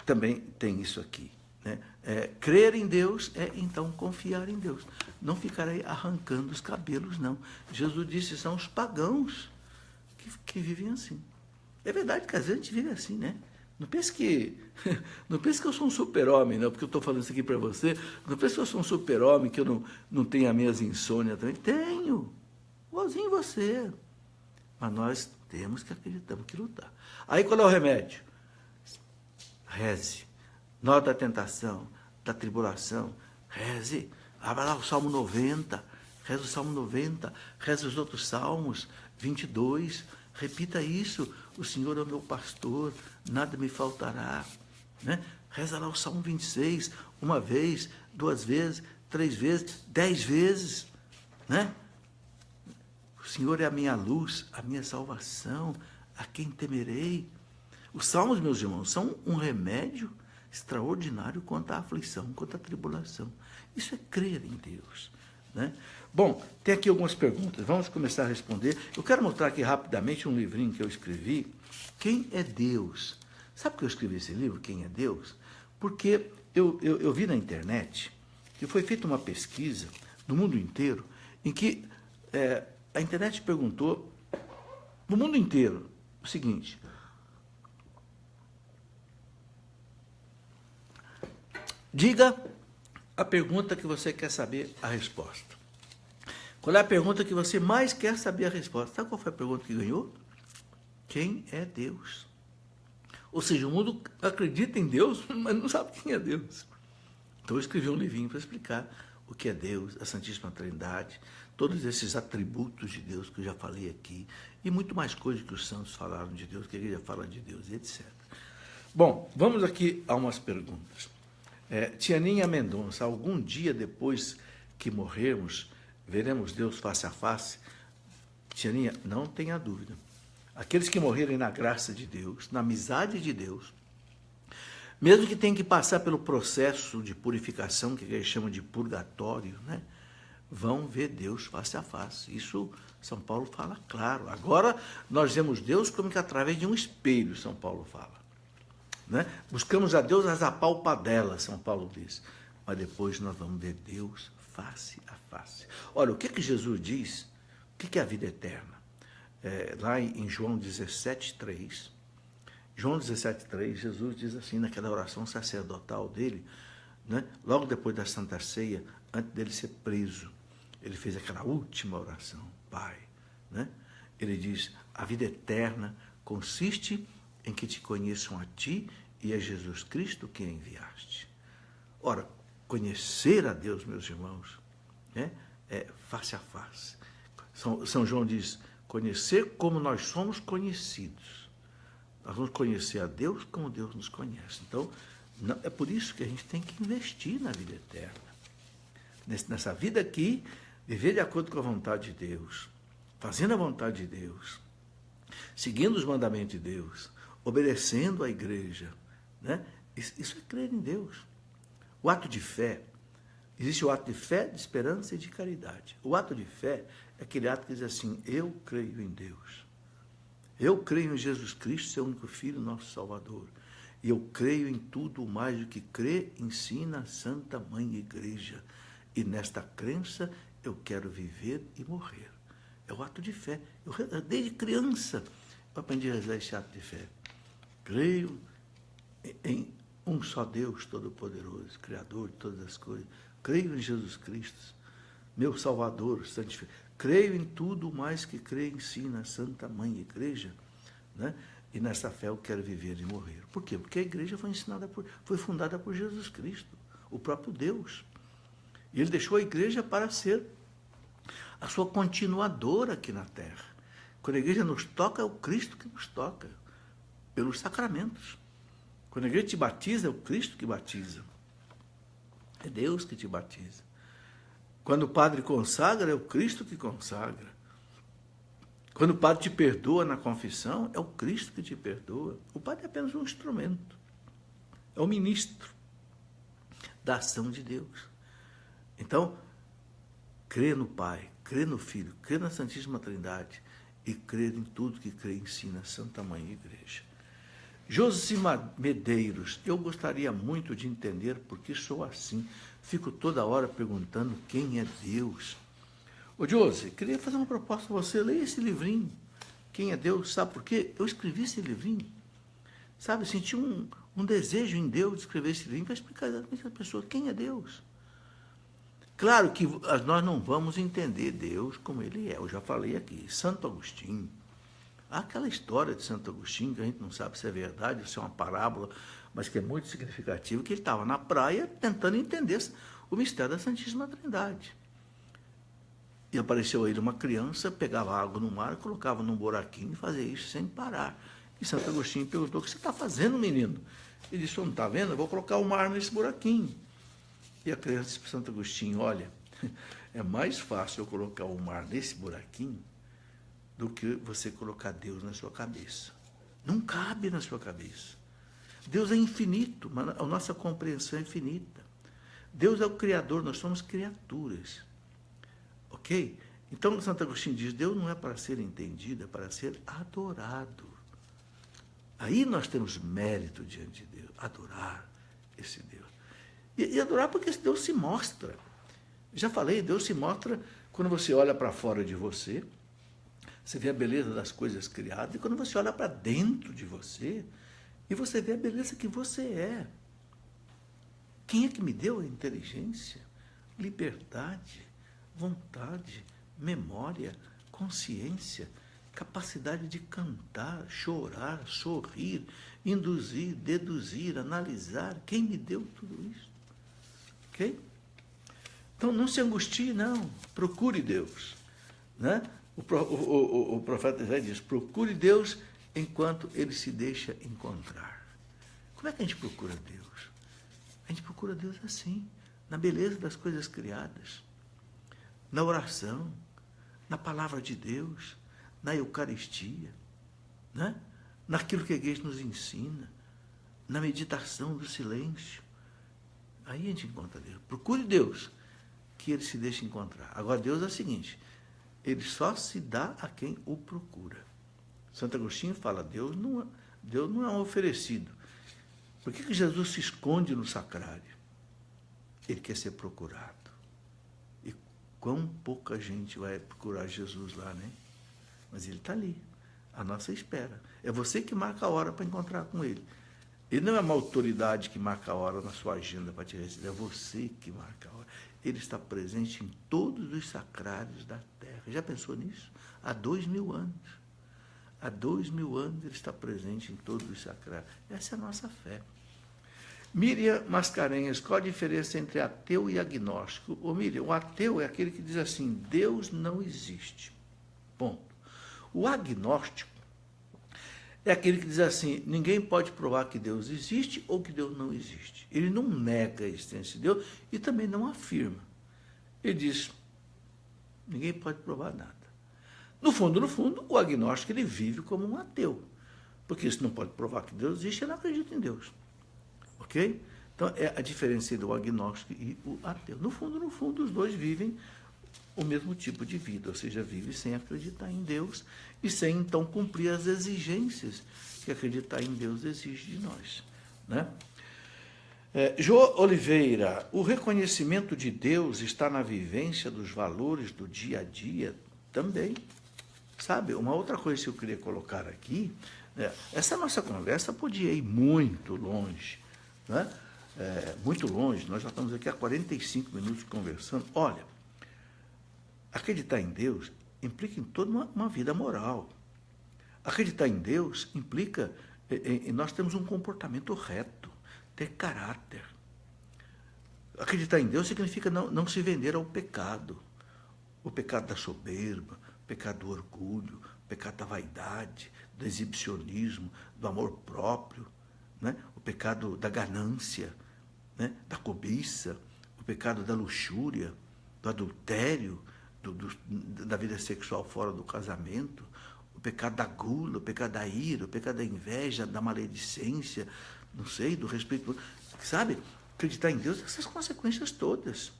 Speaker 1: também tem isso aqui. Né? Crer em Deus é, então, confiar em Deus. Não ficar aí arrancando os cabelos, não. Jesus disse, são os pagãos que vivem assim. É verdade que às vezes a gente vive assim, né? Não pense que eu sou um super-homem, não, porque eu estou falando isso aqui para você. Não pense que eu sou um super-homem, que eu não tenho as minhas insônias também. Tenho, igualzinho você. Mas nós temos que acreditar, temos que lutar. Aí qual é o remédio? Reze. Na hora da tentação, da tribulação, reze. Abra lá o Salmo 90, reza o Salmo 90, reza os outros Salmos, 22, repita isso. O Senhor é o meu pastor, nada me faltará. Né? Reza lá o Salmo 26, uma vez, 2 vezes, 3 vezes, 10 vezes. Né? O Senhor é a minha luz, a minha salvação, a quem temerei. Os Salmos, meus irmãos, são um remédio extraordinário contra a aflição, contra a tribulação. Isso é crer em Deus. Né? Bom, tem aqui algumas perguntas, vamos começar a responder. Eu quero mostrar aqui rapidamente um livrinho que eu escrevi, Quem é Deus? Sabe por que eu escrevi esse livro, Quem é Deus? Porque eu vi na internet que foi feita uma pesquisa no mundo inteiro, em que a internet perguntou, no mundo inteiro, o seguinte: diga a pergunta que você quer saber a resposta. Qual é a pergunta que você mais quer saber a resposta? Sabe qual foi a pergunta que ganhou? Quem é Deus? Ou seja, o mundo acredita em Deus, mas não sabe quem é Deus. Então eu escrevi um livrinho para explicar o que é Deus, a Santíssima Trindade, todos esses atributos de Deus que eu já falei aqui, e muito mais coisas que os santos falaram de Deus, que a igreja fala de Deus, etc. Bom, vamos aqui a umas perguntas. Tianinha Mendonça: algum dia depois que morrermos, veremos Deus face a face? Tianinha, não tenha dúvida. Aqueles que morrerem na graça de Deus, na amizade de Deus, mesmo que tenham que passar pelo processo de purificação, que eles chamam de purgatório, né, vão ver Deus face a face. Isso São Paulo fala claro. Agora nós vemos Deus como que através de um espelho, São Paulo fala. Né? Buscamos a Deus as apalpadelas, São Paulo diz. Mas depois nós vamos ver Deus face a face. Olha, o que Jesus diz? O que é a vida eterna? Lá em João 17,3, João 17,3, Jesus diz assim, naquela oração sacerdotal dele, né? Logo depois da Santa Ceia, antes dele ser preso, ele fez aquela última oração: Pai, né? Ele diz: a vida eterna consiste em que te conheçam a ti e a Jesus Cristo que enviaste. Ora, conhecer a Deus, meus irmãos, né, é face a face. São João diz: conhecer como nós somos conhecidos. Nós vamos conhecer a Deus como Deus nos conhece. Então, é por isso que a gente tem que investir na vida eterna. Nessa vida aqui, viver de acordo com a vontade de Deus, fazendo a vontade de Deus, seguindo os mandamentos de Deus, obedecendo à igreja, né? Isso é crer em Deus. O ato de fé, existe o ato de fé, de esperança e de caridade. O ato de fé é aquele ato que diz assim: eu creio em Deus. Eu creio em Jesus Cristo, seu único Filho, nosso Salvador. E eu creio em tudo mais do que crê, ensina a Santa Mãe Igreja. E nesta crença eu quero viver e morrer. É o ato de fé. Desde criança eu aprendi a rezar esse ato de fé. Creio em um só Deus Todo-Poderoso, Criador de todas as coisas. Creio em Jesus Cristo, meu Salvador, santificado. Creio em tudo mais que crê, ensina a Santa Mãe Igreja, né? E nessa fé eu quero viver e morrer. Por quê? Porque a igreja foi fundada por Jesus Cristo, o próprio Deus. E ele deixou a igreja para ser a sua continuadora aqui na terra. Quando a igreja nos toca, é o Cristo que nos toca, pelos sacramentos. Quando a igreja te batiza, é o Cristo que batiza. É Deus que te batiza. Quando o padre consagra, é o Cristo que consagra. Quando o padre te perdoa na confissão, é o Cristo que te perdoa. O padre é apenas um instrumento. É o ministro da ação de Deus. Então, crê no Pai, crê no Filho, crê na Santíssima Trindade e crê em tudo que crê e ensina a Santa Mãe Igreja. Josima Medeiros: eu gostaria muito de entender por que sou assim. Fico toda hora perguntando quem é Deus. Ô Josi, queria fazer uma proposta para você. Leia esse livrinho, Quem é Deus. Sabe por quê? Eu escrevi esse livrinho. Sabe, senti um desejo em Deus de escrever esse livrinho para explicar exatamente às pessoas quem é Deus. Claro que nós não vamos entender Deus como ele é. Eu já falei aqui. Santo Agostinho. Há aquela história de Santo Agostinho, que a gente não sabe se é verdade ou se é uma parábola, mas que é muito significativa, que ele estava na praia tentando entender o mistério da Santíssima Trindade. E apareceu a ele uma criança, pegava água no mar, colocava num buraquinho e fazia isso sem parar. E Santo Agostinho perguntou: o que você está fazendo, menino? Ele disse: não está vendo? Eu vou colocar o mar nesse buraquinho. E a criança disse para Santo Agostinho: olha, é mais fácil eu colocar o mar nesse buraquinho do que você colocar Deus na sua cabeça. Não cabe na sua cabeça. Deus é infinito, mas a nossa compreensão é infinita. Deus é o Criador, nós somos criaturas. Ok? Então, Santo Agostinho diz: Deus não é para ser entendido, é para ser adorado. Aí nós temos mérito diante de Deus, adorar esse Deus. E adorar porque Deus se mostra. Já falei, Deus se mostra quando você olha para fora de você, você vê a beleza das coisas criadas, e quando você olha para dentro de você, e você vê a beleza que você é. Quem é que me deu a inteligência, liberdade, vontade, memória, consciência, capacidade de cantar, chorar, sorrir, induzir, deduzir, analisar? Quem me deu tudo isso? Ok? Então não se angustie, não. Procure Deus. Né? O profeta Isaías diz, procure Deus enquanto ele se deixa encontrar. Como é que a gente procura Deus? A gente procura Deus assim, na beleza das coisas criadas, na oração, na palavra de Deus, na Eucaristia, né? Naquilo que a igreja nos ensina, na meditação do silêncio. Aí a gente encontra Deus. Procure Deus, que ele se deixa encontrar. Agora, Deus é o seguinte, ele só se dá a quem o procura. Santo Agostinho fala, Deus não é um oferecido. Por que Jesus se esconde no sacrário? Ele quer ser procurado. E quão pouca gente vai procurar Jesus lá, né? Mas ele está ali, à nossa espera. É você que marca a hora para encontrar com ele. Ele não é uma autoridade que marca a hora na sua agenda para te receber, é você que marca a hora. Ele está presente em todos os sacrários da terra. Já pensou nisso? Há 2000 anos. Há 2000 anos ele está presente em todos os sacrários. Essa é a nossa fé. Miriam Mascarenhas, qual a diferença entre ateu e agnóstico? Ô Miriam, o ateu é aquele que diz assim, Deus não existe. Ponto. O agnóstico é aquele que diz assim, ninguém pode provar que Deus existe ou que Deus não existe. Ele não nega a existência de Deus e também não afirma. Ele diz, ninguém pode provar nada. No fundo, o agnóstico ele vive como um ateu. Porque se não pode provar que Deus existe, ele não acredita em Deus. Ok? Então, é a diferença entre o agnóstico e o ateu. No fundo, os dois vivem o mesmo tipo de vida, ou seja, vive sem acreditar em Deus e sem, então, cumprir as exigências que acreditar em Deus exige de nós. Né? Jô Oliveira, o reconhecimento de Deus está na vivência dos valores do dia a dia também. Sabe, uma outra coisa que eu queria colocar aqui, essa nossa conversa podia ir muito longe, né? Muito longe, nós já estamos aqui há 45 minutos conversando. Olha, acreditar em Deus implica em toda uma vida moral. Acreditar em Deus implica em nós termos um comportamento reto, ter caráter. Acreditar em Deus significa não se vender ao pecado. O pecado da soberba, o pecado do orgulho, o pecado da vaidade, do exibicionismo, do amor próprio, né? O pecado da ganância, né? Da cobiça, o pecado da luxúria, do adultério, da vida sexual fora do casamento, o pecado da gula, o pecado da ira, o pecado da inveja, da maledicência, não sei, do respeito. Sabe, acreditar em Deus, essas consequências todas.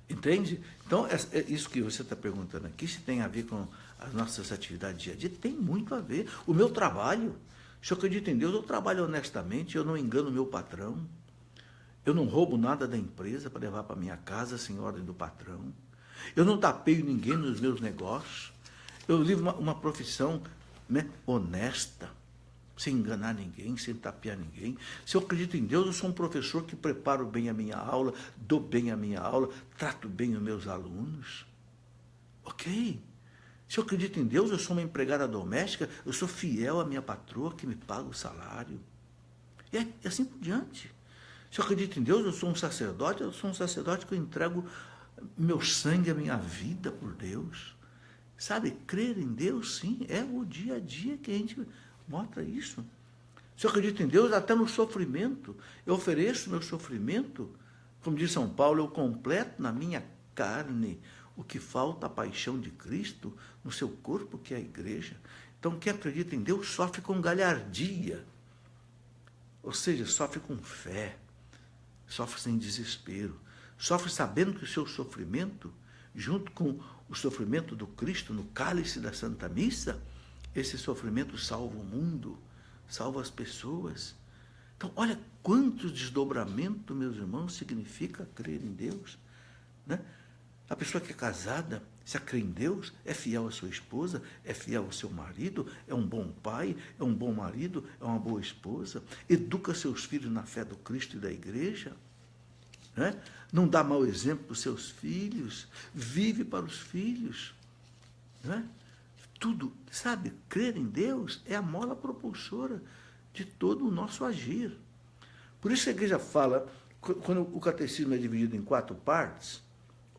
Speaker 1: Entende? Então, isso que você está perguntando aqui, se tem a ver com as nossas atividades dia a dia, tem muito a ver. O meu trabalho, se eu acredito em Deus, eu trabalho honestamente, eu não engano o meu patrão, eu não roubo nada da empresa para levar para minha casa sem ordem do patrão, eu não tapeio ninguém nos meus negócios, eu vivo uma profissão, né, honesta, sem enganar ninguém, sem tapear ninguém. Se eu acredito em Deus, eu sou um professor que preparo bem a minha aula, dou bem a minha aula, trato bem os meus alunos. Ok? Se eu acredito em Deus, eu sou uma empregada doméstica, eu sou fiel à minha patroa que me paga o salário. E assim por diante. Se eu acredito em Deus, eu sou um sacerdote que eu entrego meu sangue, a minha vida por Deus. Sabe, crer em Deus, sim, é o dia a dia que a gente mostra isso. Se eu acredito em Deus, até no sofrimento, eu ofereço meu sofrimento, como diz São Paulo, eu completo na minha carne o que falta a paixão de Cristo no seu corpo, que é a igreja. Então, quem acredita em Deus sofre com galhardia, ou seja, sofre com fé, sofre sem desespero, sofre sabendo que o seu sofrimento, junto com o sofrimento do Cristo no cálice da Santa Missa, esse sofrimento salva o mundo, salva as pessoas. Então, olha quanto desdobramento, meus irmãos, significa crer em Deus. Né? A pessoa que é casada, se crê em Deus, é fiel à sua esposa, é fiel ao seu marido, é um bom pai, é um bom marido, é uma boa esposa, educa seus filhos na fé do Cristo e da igreja, né? Não dá mau exemplo para os seus filhos, vive para os filhos. Né? Tudo, sabe, crer em Deus é a mola propulsora de todo o nosso agir. Por isso a igreja fala, quando o catecismo é dividido em 4 partes,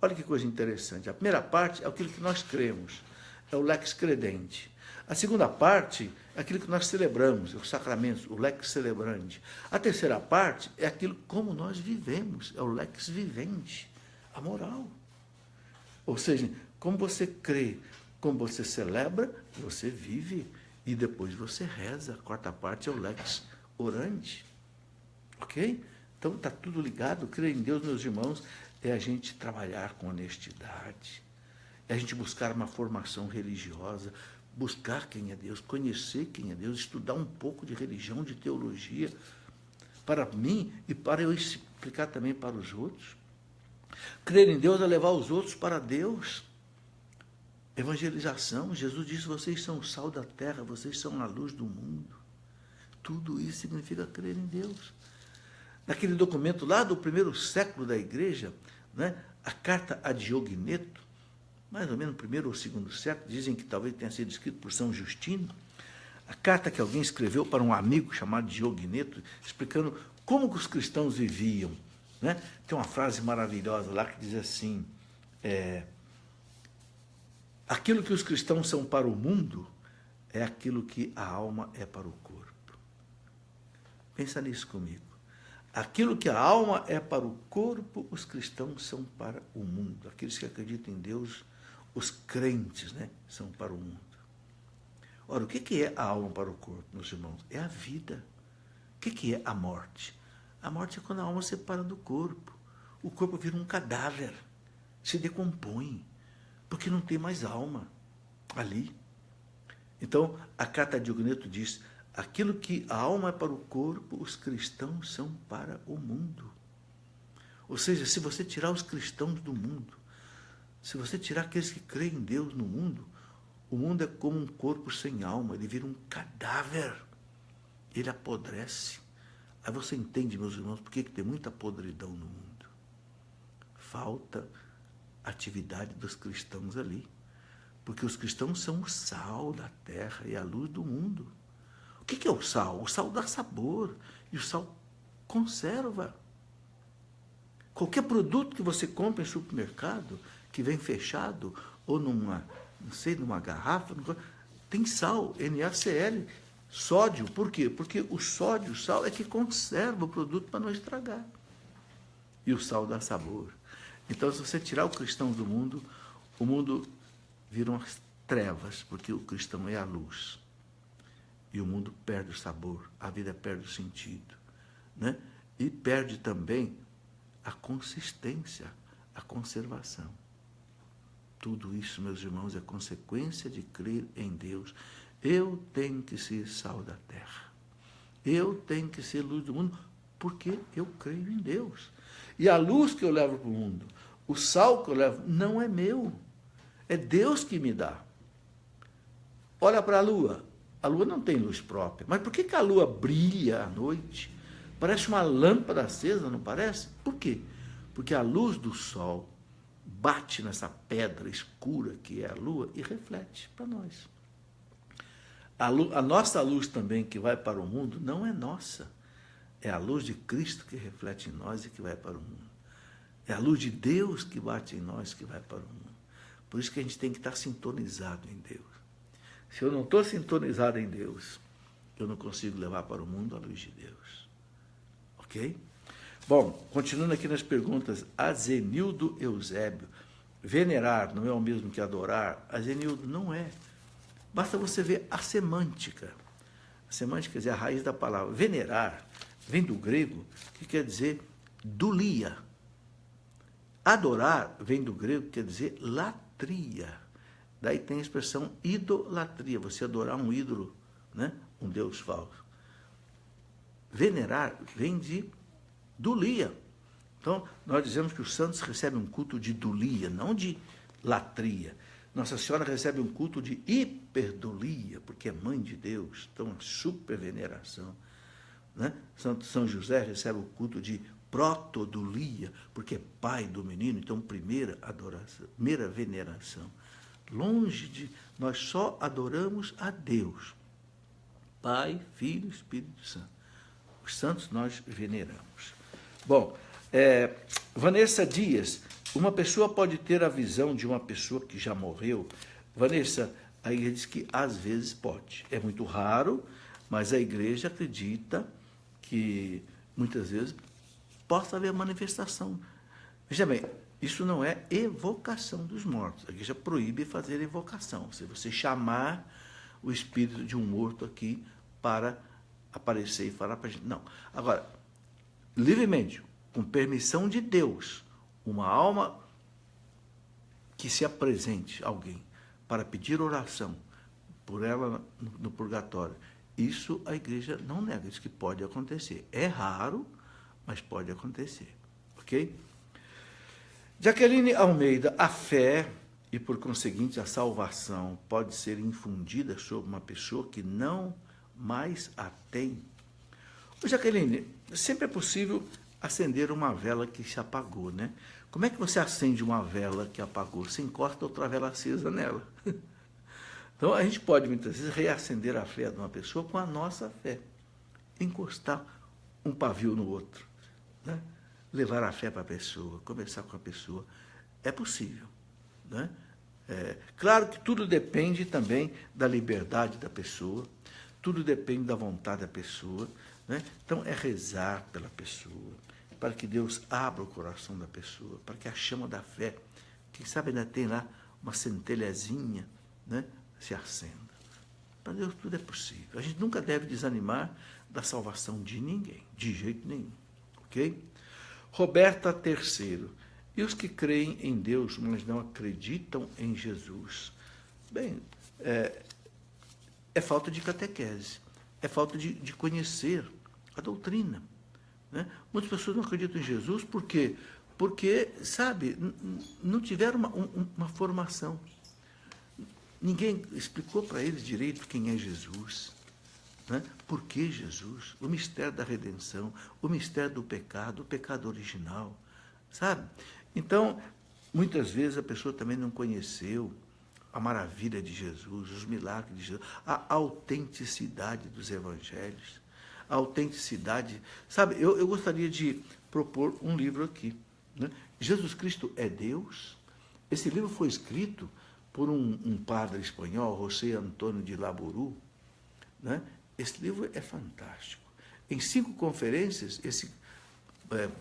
Speaker 1: olha que coisa interessante. A primeira parte é aquilo que nós cremos, é o lex credente. A segunda parte é aquilo que nós celebramos, os sacramentos, o lex celebrandi. A terceira parte é aquilo como nós vivemos, é o lex vivendi, a moral. Ou seja, como você crê, como você celebra, você vive e depois você reza. A quarta parte é o lex orandi. Ok? Então está tudo ligado. Crer em Deus, meus irmãos, é a gente trabalhar com honestidade, é a gente buscar uma formação religiosa, buscar quem é Deus, conhecer quem é Deus, estudar um pouco de religião, de teologia, para mim e para eu explicar também para os outros. Crer em Deus é levar os outros para Deus. Evangelização, Jesus disse, vocês são o sal da terra, vocês são a luz do mundo. Tudo isso significa crer em Deus. Naquele documento lá do primeiro século da igreja, né, a carta a Diogneto, mais ou menos no primeiro ou segundo século, dizem que talvez tenha sido escrito por São Justino, a carta que alguém escreveu para um amigo chamado Diogneto, explicando como que os cristãos viviam. Né? Tem uma frase maravilhosa lá que diz assim, aquilo que os cristãos são para o mundo é aquilo que a alma é para o corpo. Pensa nisso comigo. Aquilo que a alma é para o corpo, os cristãos são para o mundo. Aqueles que acreditam em Deus, os crentes, né, são para o mundo. Ora, o que é a alma para o corpo, meus irmãos? É a vida. O que é a morte? A morte é quando a alma se separa do corpo. O corpo vira um cadáver, se decompõe, porque não tem mais alma ali. Então, a carta de Diogneto diz, aquilo que a alma é para o corpo, os cristãos são para o mundo. Ou seja, se você tirar os cristãos do mundo, se você tirar aqueles que creem em Deus no mundo, o mundo é como um corpo sem alma, ele vira um cadáver, ele apodrece. Aí você entende, meus irmãos, por que tem muita podridão no mundo. Falta atividade dos cristãos ali, porque os cristãos são o sal da terra e a luz do mundo. O que é o sal? O sal dá sabor e o sal conserva. Qualquer produto que você compra em supermercado, que vem fechado, ou numa garrafa, tem sal, NaCl, sódio. Por quê? Porque o sódio, o sal, é que conserva o produto para não estragar. E o sal dá sabor. Então, se você tirar o cristão do mundo, o mundo vira umas trevas, porque o cristão é a luz. E o mundo perde o sabor, a vida perde o sentido. Né? E perde também a consistência, a conservação. Tudo isso, meus irmãos, é consequência de crer em Deus. Eu tenho que ser sal da terra. Eu tenho que ser luz do mundo, porque eu creio em Deus. E a luz que eu levo para o mundo, o sal que eu levo, não é meu. É Deus que me dá. Olha para a lua. A lua não tem luz própria. Mas por que a lua brilha à noite? Parece uma lâmpada acesa, não parece? Por quê? Porque a luz do sol bate nessa pedra escura que é a lua e reflete para nós. A nossa luz também que vai para o mundo não é nossa. É a luz de Cristo que reflete em nós e que vai para o mundo. É a luz de Deus que bate em nós que vai para o mundo. Por isso que a gente tem que estar sintonizado em Deus. Se eu não estou sintonizado em Deus, eu não consigo levar para o mundo a luz de Deus. Ok? Bom, continuando aqui nas perguntas, Azenildo Eusébio. Venerar não é o mesmo que adorar? Azenildo, não é. Basta você ver a semântica. A semântica quer dizer a raiz da palavra. Venerar vem do grego, que quer dizer dulia. Adorar vem do grego, que quer dizer latria. Daí tem a expressão idolatria, você adorar um ídolo, né? Um Deus falso. venerar vem de dulia. Então, nós dizemos que os santos recebem um culto de dulia, não de latria. Nossa Senhora recebe um culto de hiperdulia, porque é mãe de Deus, então a superveneração. Né? São José recebe o culto de protodulia, porque é pai do menino, então primeira adoração, primeira veneração. Longe de... Nós só adoramos a Deus, Pai, Filho e Espírito Santo. Os santos nós veneramos. Bom, Vanessa Dias, uma pessoa pode ter a visão de uma pessoa que já morreu? Vanessa, a igreja diz que às vezes pode. É muito raro, mas a igreja acredita que muitas vezes possa haver manifestação. Veja bem, isso não é evocação dos mortos. A igreja proíbe fazer evocação. Se você chamar o espírito de um morto aqui para aparecer e falar para a gente. Não. Agora, livremente, com permissão de Deus, uma alma que se apresente a alguém para pedir oração por ela no purgatório, isso a igreja não nega, isso que pode acontecer. É raro, mas pode acontecer. Ok? Jaqueline Almeida, a fé e, por conseguinte, a salvação pode ser infundida sobre uma pessoa que não mais a tem. Ô, Jaqueline, sempre é possível acender uma vela que se apagou, né? Como é que você acende uma vela que apagou? Você encosta outra vela acesa nela. Então, a gente pode, muitas vezes, reacender a fé de uma pessoa com a nossa fé. Encostar um pavio no outro, né? Levar a fé para a pessoa, conversar com a pessoa. É possível, né? Claro que tudo depende também da liberdade da pessoa, tudo depende da vontade da pessoa, né? Então, é rezar pela pessoa, para que Deus abra o coração da pessoa, para que a chama da fé, quem sabe ainda tem lá uma centelhazinha, né, se acenda. Para Deus tudo é possível. A gente nunca deve desanimar da salvação de ninguém, de jeito nenhum. Ok? Roberta III. E os que creem em Deus, mas não acreditam em Jesus? Bem, é falta de catequese, é falta de conhecer a doutrina. Né? Muitas pessoas não acreditam em Jesus porque, sabe, não tiveram uma formação. Ninguém explicou para eles direito quem é Jesus, né? Por que Jesus, o mistério da redenção, o mistério do pecado, o pecado original, sabe? Então, muitas vezes a pessoa também não conheceu a maravilha de Jesus, os milagres de Jesus, a autenticidade dos evangelhos, a autenticidade. Sabe, eu gostaria de propor um livro aqui, né? Jesus Cristo é Deus? Esse livro foi escrito por um padre espanhol, José Antônio de Labourou, né? Esse livro é fantástico. Em 5 conferências, esse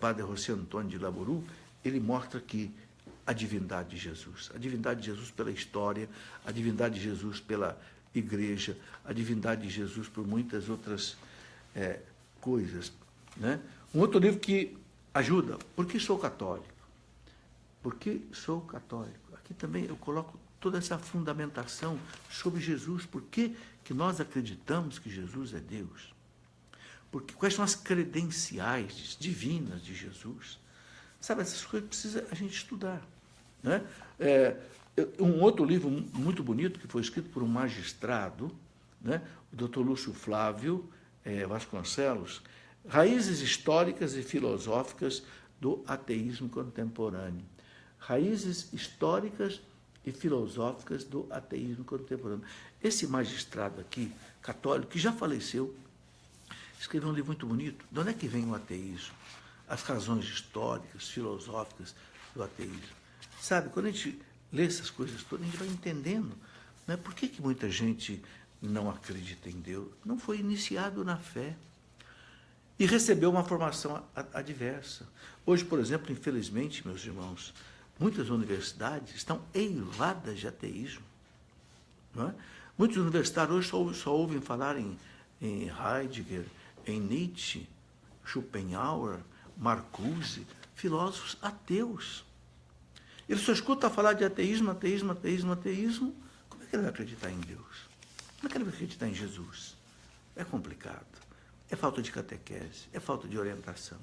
Speaker 1: padre José Antônio de Labourou, ele mostra que a divindade de Jesus pela história, a divindade de Jesus pela igreja, a divindade de Jesus por muitas outras coisas. Né? Um outro livro que ajuda, Por que sou católico? Por que sou católico? Aqui também eu coloco toda essa fundamentação sobre Jesus. Por que nós acreditamos que Jesus é Deus? Quais são as credenciais divinas de Jesus? Sabe, essas coisas precisa a gente estudar. Né? Um outro livro muito bonito, que foi escrito por um magistrado, né? O Dr. Lúcio Flávio Vasconcelos, Raízes Históricas e Filosóficas do Ateísmo Contemporâneo. Raízes históricas e filosóficas do ateísmo contemporâneo. Esse magistrado aqui, católico, que já faleceu, escreveu um livro muito bonito. De onde é que vem o ateísmo? As razões históricas, filosóficas do ateísmo. Sabe, quando a gente lê essas coisas todas, a gente vai entendendo, né, por que muita gente não acredita em Deus, não foi iniciado na fé e recebeu uma formação adversa. Hoje, por exemplo, infelizmente, meus irmãos, muitas universidades estão eivadas de ateísmo. Não é? Muitos universitários hoje só ouvem falar em Heidegger, em Nietzsche, Schopenhauer, Marcuse, filósofos ateus. Ele só escuta falar de ateísmo. Como é que ele vai acreditar em Deus? Como é que ele vai acreditar em Jesus? É complicado. É falta de catequese, é falta de orientação.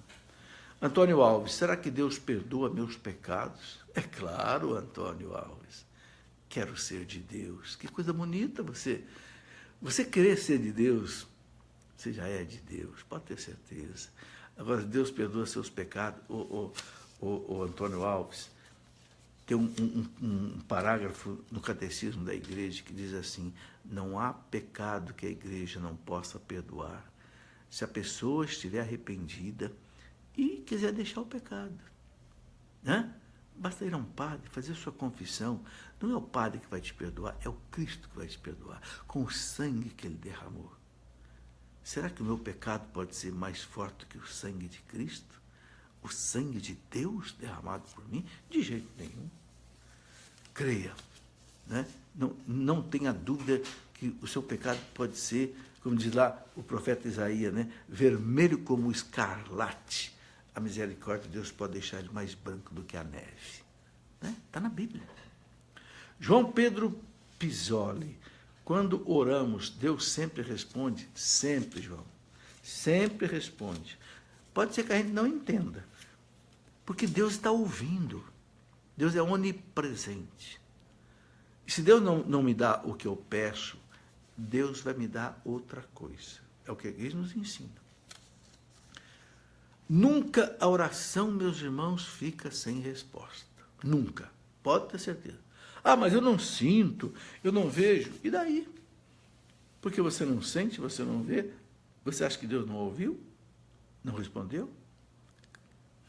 Speaker 1: Antônio Alves, será que Deus perdoa meus pecados? É claro, Antônio Alves. Quero ser de Deus. Que coisa bonita você querer ser de Deus. Você já é de Deus, pode ter certeza. Agora, Deus perdoa seus pecados. O Antônio Alves, tem um parágrafo no Catecismo da Igreja que diz assim: não há pecado que a Igreja não possa perdoar, se a pessoa estiver arrependida e quiser deixar o pecado. Né? Basta ir a um padre, fazer sua confissão. Não é o padre que vai te perdoar, é o Cristo que vai te perdoar, com o sangue que ele derramou. Será que o meu pecado pode ser mais forte que o sangue de Cristo? O sangue de Deus derramado por mim? De jeito nenhum. Creia. Né? Não tenha dúvida que o seu pecado pode ser, como diz lá o profeta Isaías, né? Vermelho como o escarlate. A misericórdia de Deus pode deixar ele mais branco do que a neve. Está na Bíblia. João Pedro Pisoli. Quando oramos, Deus sempre responde? Sempre, João. Sempre responde. Pode ser que a gente não entenda, porque Deus está ouvindo. Deus é onipresente. E se Deus não me dá o que eu peço, Deus vai me dar outra coisa. É o que a igreja nos ensina. Nunca a oração, meus irmãos, fica sem resposta. Nunca. Pode ter certeza. Ah, mas eu não sinto, eu não vejo. E daí? Porque você não sente, você não vê? Você acha que Deus não ouviu? Não respondeu?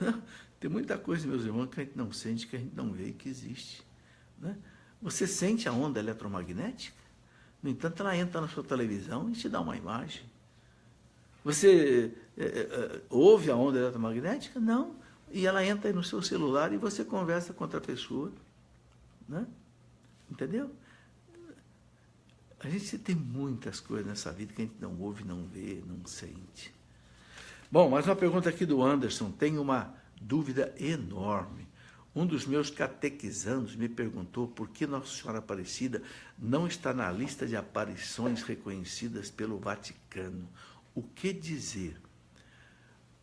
Speaker 1: Não. Tem muita coisa, meus irmãos, que a gente não sente, que a gente não vê e que existe. Né? Você sente a onda eletromagnética? No entanto, ela entra na sua televisão e te dá uma imagem. Você ouve a onda eletromagnética? Não. E ela entra aí no seu celular e você conversa com outra pessoa. Né? Entendeu? A gente tem muitas coisas nessa vida que a gente não ouve, não vê, não sente. Bom, mais uma pergunta aqui do Anderson. Tenho uma dúvida enorme. Um dos meus catequizandos me perguntou por que Nossa Senhora Aparecida não está na lista de aparições reconhecidas pelo Vaticano. O que dizer?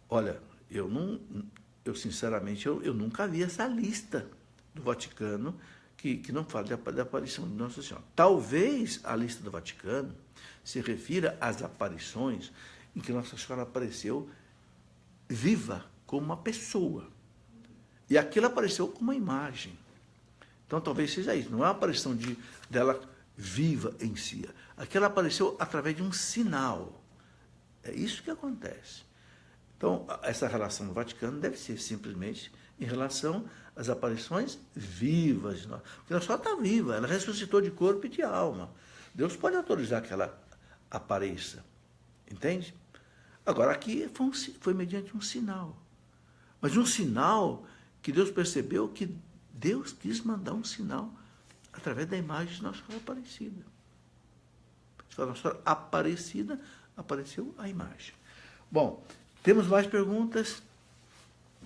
Speaker 1: Olha, eu sinceramente, eu nunca vi essa lista do Vaticano que não fala da aparição de Nossa Senhora. Talvez a lista do Vaticano se refira às aparições em que Nossa Senhora apareceu viva, como uma pessoa. E aquilo apareceu como uma imagem. Então, talvez seja isso. Não é uma aparição dela viva em si. Aquilo apareceu através de um sinal. É isso que acontece. Então, essa relação do Vaticano deve ser simplesmente em relação às aparições vivas de nós. Porque ela só está viva, ela ressuscitou de corpo e de alma. Deus pode autorizar que ela apareça. Entende? Agora, aqui foi mediante um sinal. Mas um sinal que Deus percebeu que Deus quis mandar um sinal através da imagem de Nossa Senhora Aparecida. Nossa Senhora Aparecida, apareceu a imagem. Bom, temos mais perguntas?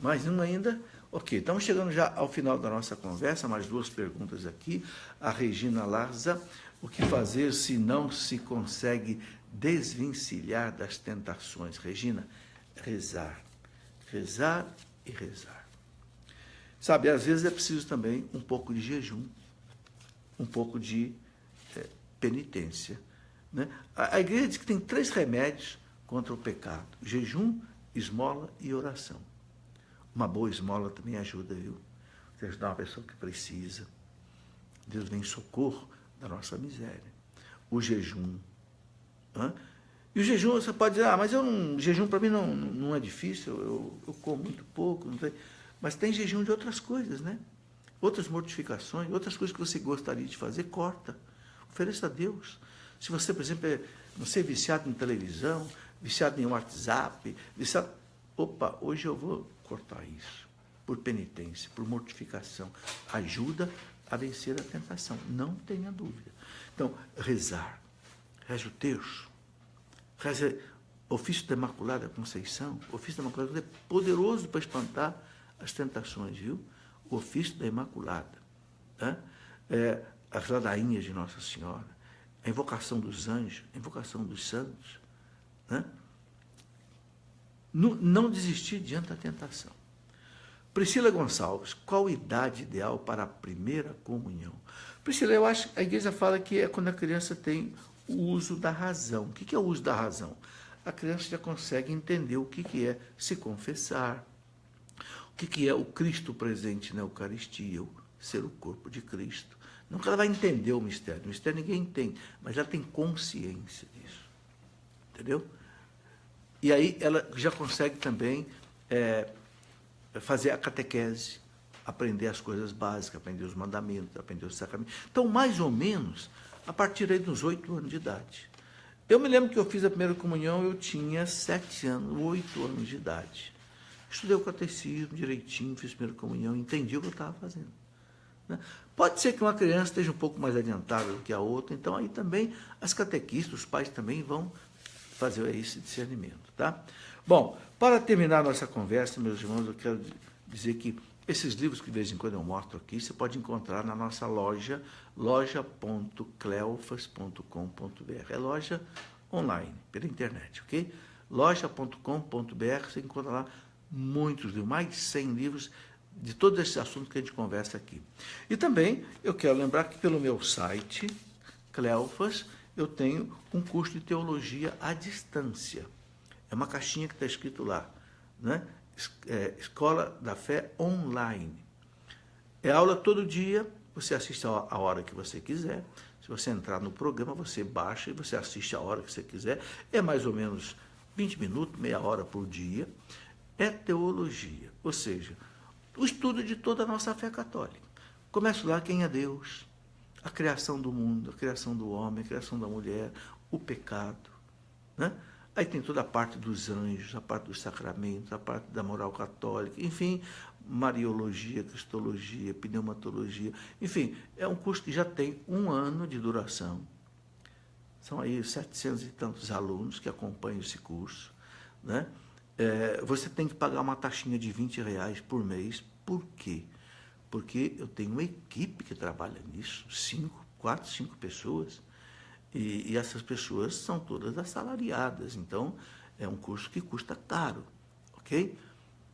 Speaker 1: Mais uma ainda? Ok, estamos chegando já ao final da nossa conversa, mais duas perguntas aqui. A Regina Larza, o que fazer se não se consegue desvencilhar das tentações? Regina, rezar. Rezar e rezar. Sabe, às vezes é preciso também um pouco de jejum, um pouco de penitência. Né? A igreja diz que tem 3 remédios contra o pecado: jejum, esmola e oração. Uma boa esmola também ajuda, viu? Você ajudar uma pessoa que precisa. Deus vem em socorro da nossa miséria. O jejum. E o jejum, você pode dizer, mas jejum para mim não é difícil, eu como muito pouco, não sei. Mas tem jejum de outras coisas, né? Outras mortificações, outras coisas que você gostaria de fazer, corta. Ofereça a Deus. Se você, por exemplo, é viciado em televisão, viciado em WhatsApp, viciado... Opa, hoje eu vou cortar isso. Por penitência, por mortificação. Ajuda a vencer a tentação. Não tenha dúvida. Então, rezar. Reze o terço. Reze o ofício da Imaculada Conceição. O ofício da Imaculada é poderoso para espantar as tentações, viu? O ofício da Imaculada. Né? As ladainhas de Nossa Senhora. A invocação dos anjos, a invocação dos santos. Né? Não desistir diante da tentação. Priscila Gonçalves, qual idade ideal para a primeira comunhão? Priscila, eu acho que a igreja fala que é quando a criança tem o uso da razão. O que é o uso da razão? A criança já consegue entender o que é se confessar, o que é o Cristo presente na Eucaristia, ser o corpo de Cristo. Não que ela vai entender o mistério ninguém entende, mas ela tem consciência disso. Entendeu? E aí ela já consegue também fazer a catequese, aprender as coisas básicas, aprender os mandamentos, aprender os sacramentos. Então, mais ou menos, a partir aí dos 8 anos de idade. Eu me lembro que eu fiz a primeira comunhão, eu tinha 7 anos, 8 anos de idade. Estudei o catecismo direitinho, fiz a primeira comunhão, entendi o que eu estava fazendo. Né? Pode ser que uma criança esteja um pouco mais adiantada do que a outra, então aí também as catequistas, os pais também vão fazer esse discernimento. Tá? Bom, para terminar nossa conversa, meus irmãos, eu quero dizer que esses livros que de vez em quando eu mostro aqui, você pode encontrar na nossa loja, loja.cleofas.com.br. É loja online, pela internet, ok? loja.com.br, você encontra lá muitos livros, mais de 100 livros de todos esses assuntos que a gente conversa aqui. E também eu quero lembrar que pelo meu site, Cleofas, eu tenho um curso de teologia à distância. É uma caixinha que está escrito lá, né? Escola da Fé Online. É aula todo dia, você assiste a hora que você quiser. Se você entrar no programa, você baixa e você assiste a hora que você quiser. É mais ou menos 20 minutos, meia hora por dia. É teologia, ou seja, o estudo de toda a nossa fé católica. Começa lá quem é Deus, a criação do mundo, a criação do homem, a criação da mulher, o pecado, né? Aí tem toda a parte dos anjos, a parte dos sacramentos, a parte da moral católica, enfim, mariologia, cristologia, pneumatologia, enfim, é um curso que já tem 1 ano de duração. São aí 700 e tantos alunos que acompanham esse curso, né? Você tem que pagar uma taxinha de R$20 por mês. Por quê? Porque eu tenho uma equipe que trabalha nisso, 4, 5 pessoas, e essas pessoas são todas assalariadas, então é um curso que custa caro, ok?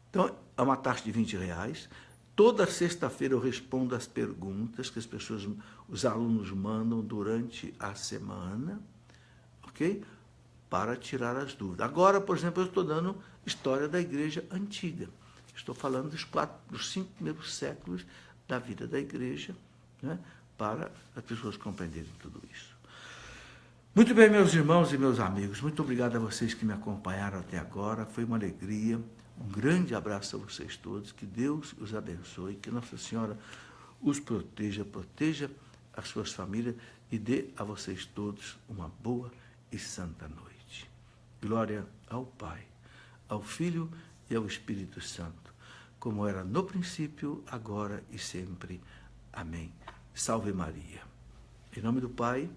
Speaker 1: Então, é uma taxa de R$20. Toda sexta-feira eu respondo as perguntas que os alunos mandam durante a semana, ok? Para tirar as dúvidas. Agora, por exemplo, eu estou dando história da igreja antiga. Estou falando dos 5 primeiros séculos da vida da igreja, né, para as pessoas compreenderem tudo isso. Muito bem, meus irmãos e meus amigos, muito obrigado a vocês que me acompanharam até agora. Foi uma alegria. Um grande abraço a vocês todos. Que Deus os abençoe, que Nossa Senhora os proteja as suas famílias e dê a vocês todos uma boa e santa noite. Glória ao Pai, ao Filho e ao Espírito Santo, como era no princípio, agora e sempre. Amém. Salve Maria. Em nome do Pai,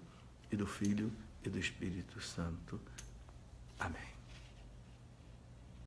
Speaker 1: e do Filho, e do Espírito Santo. Amém.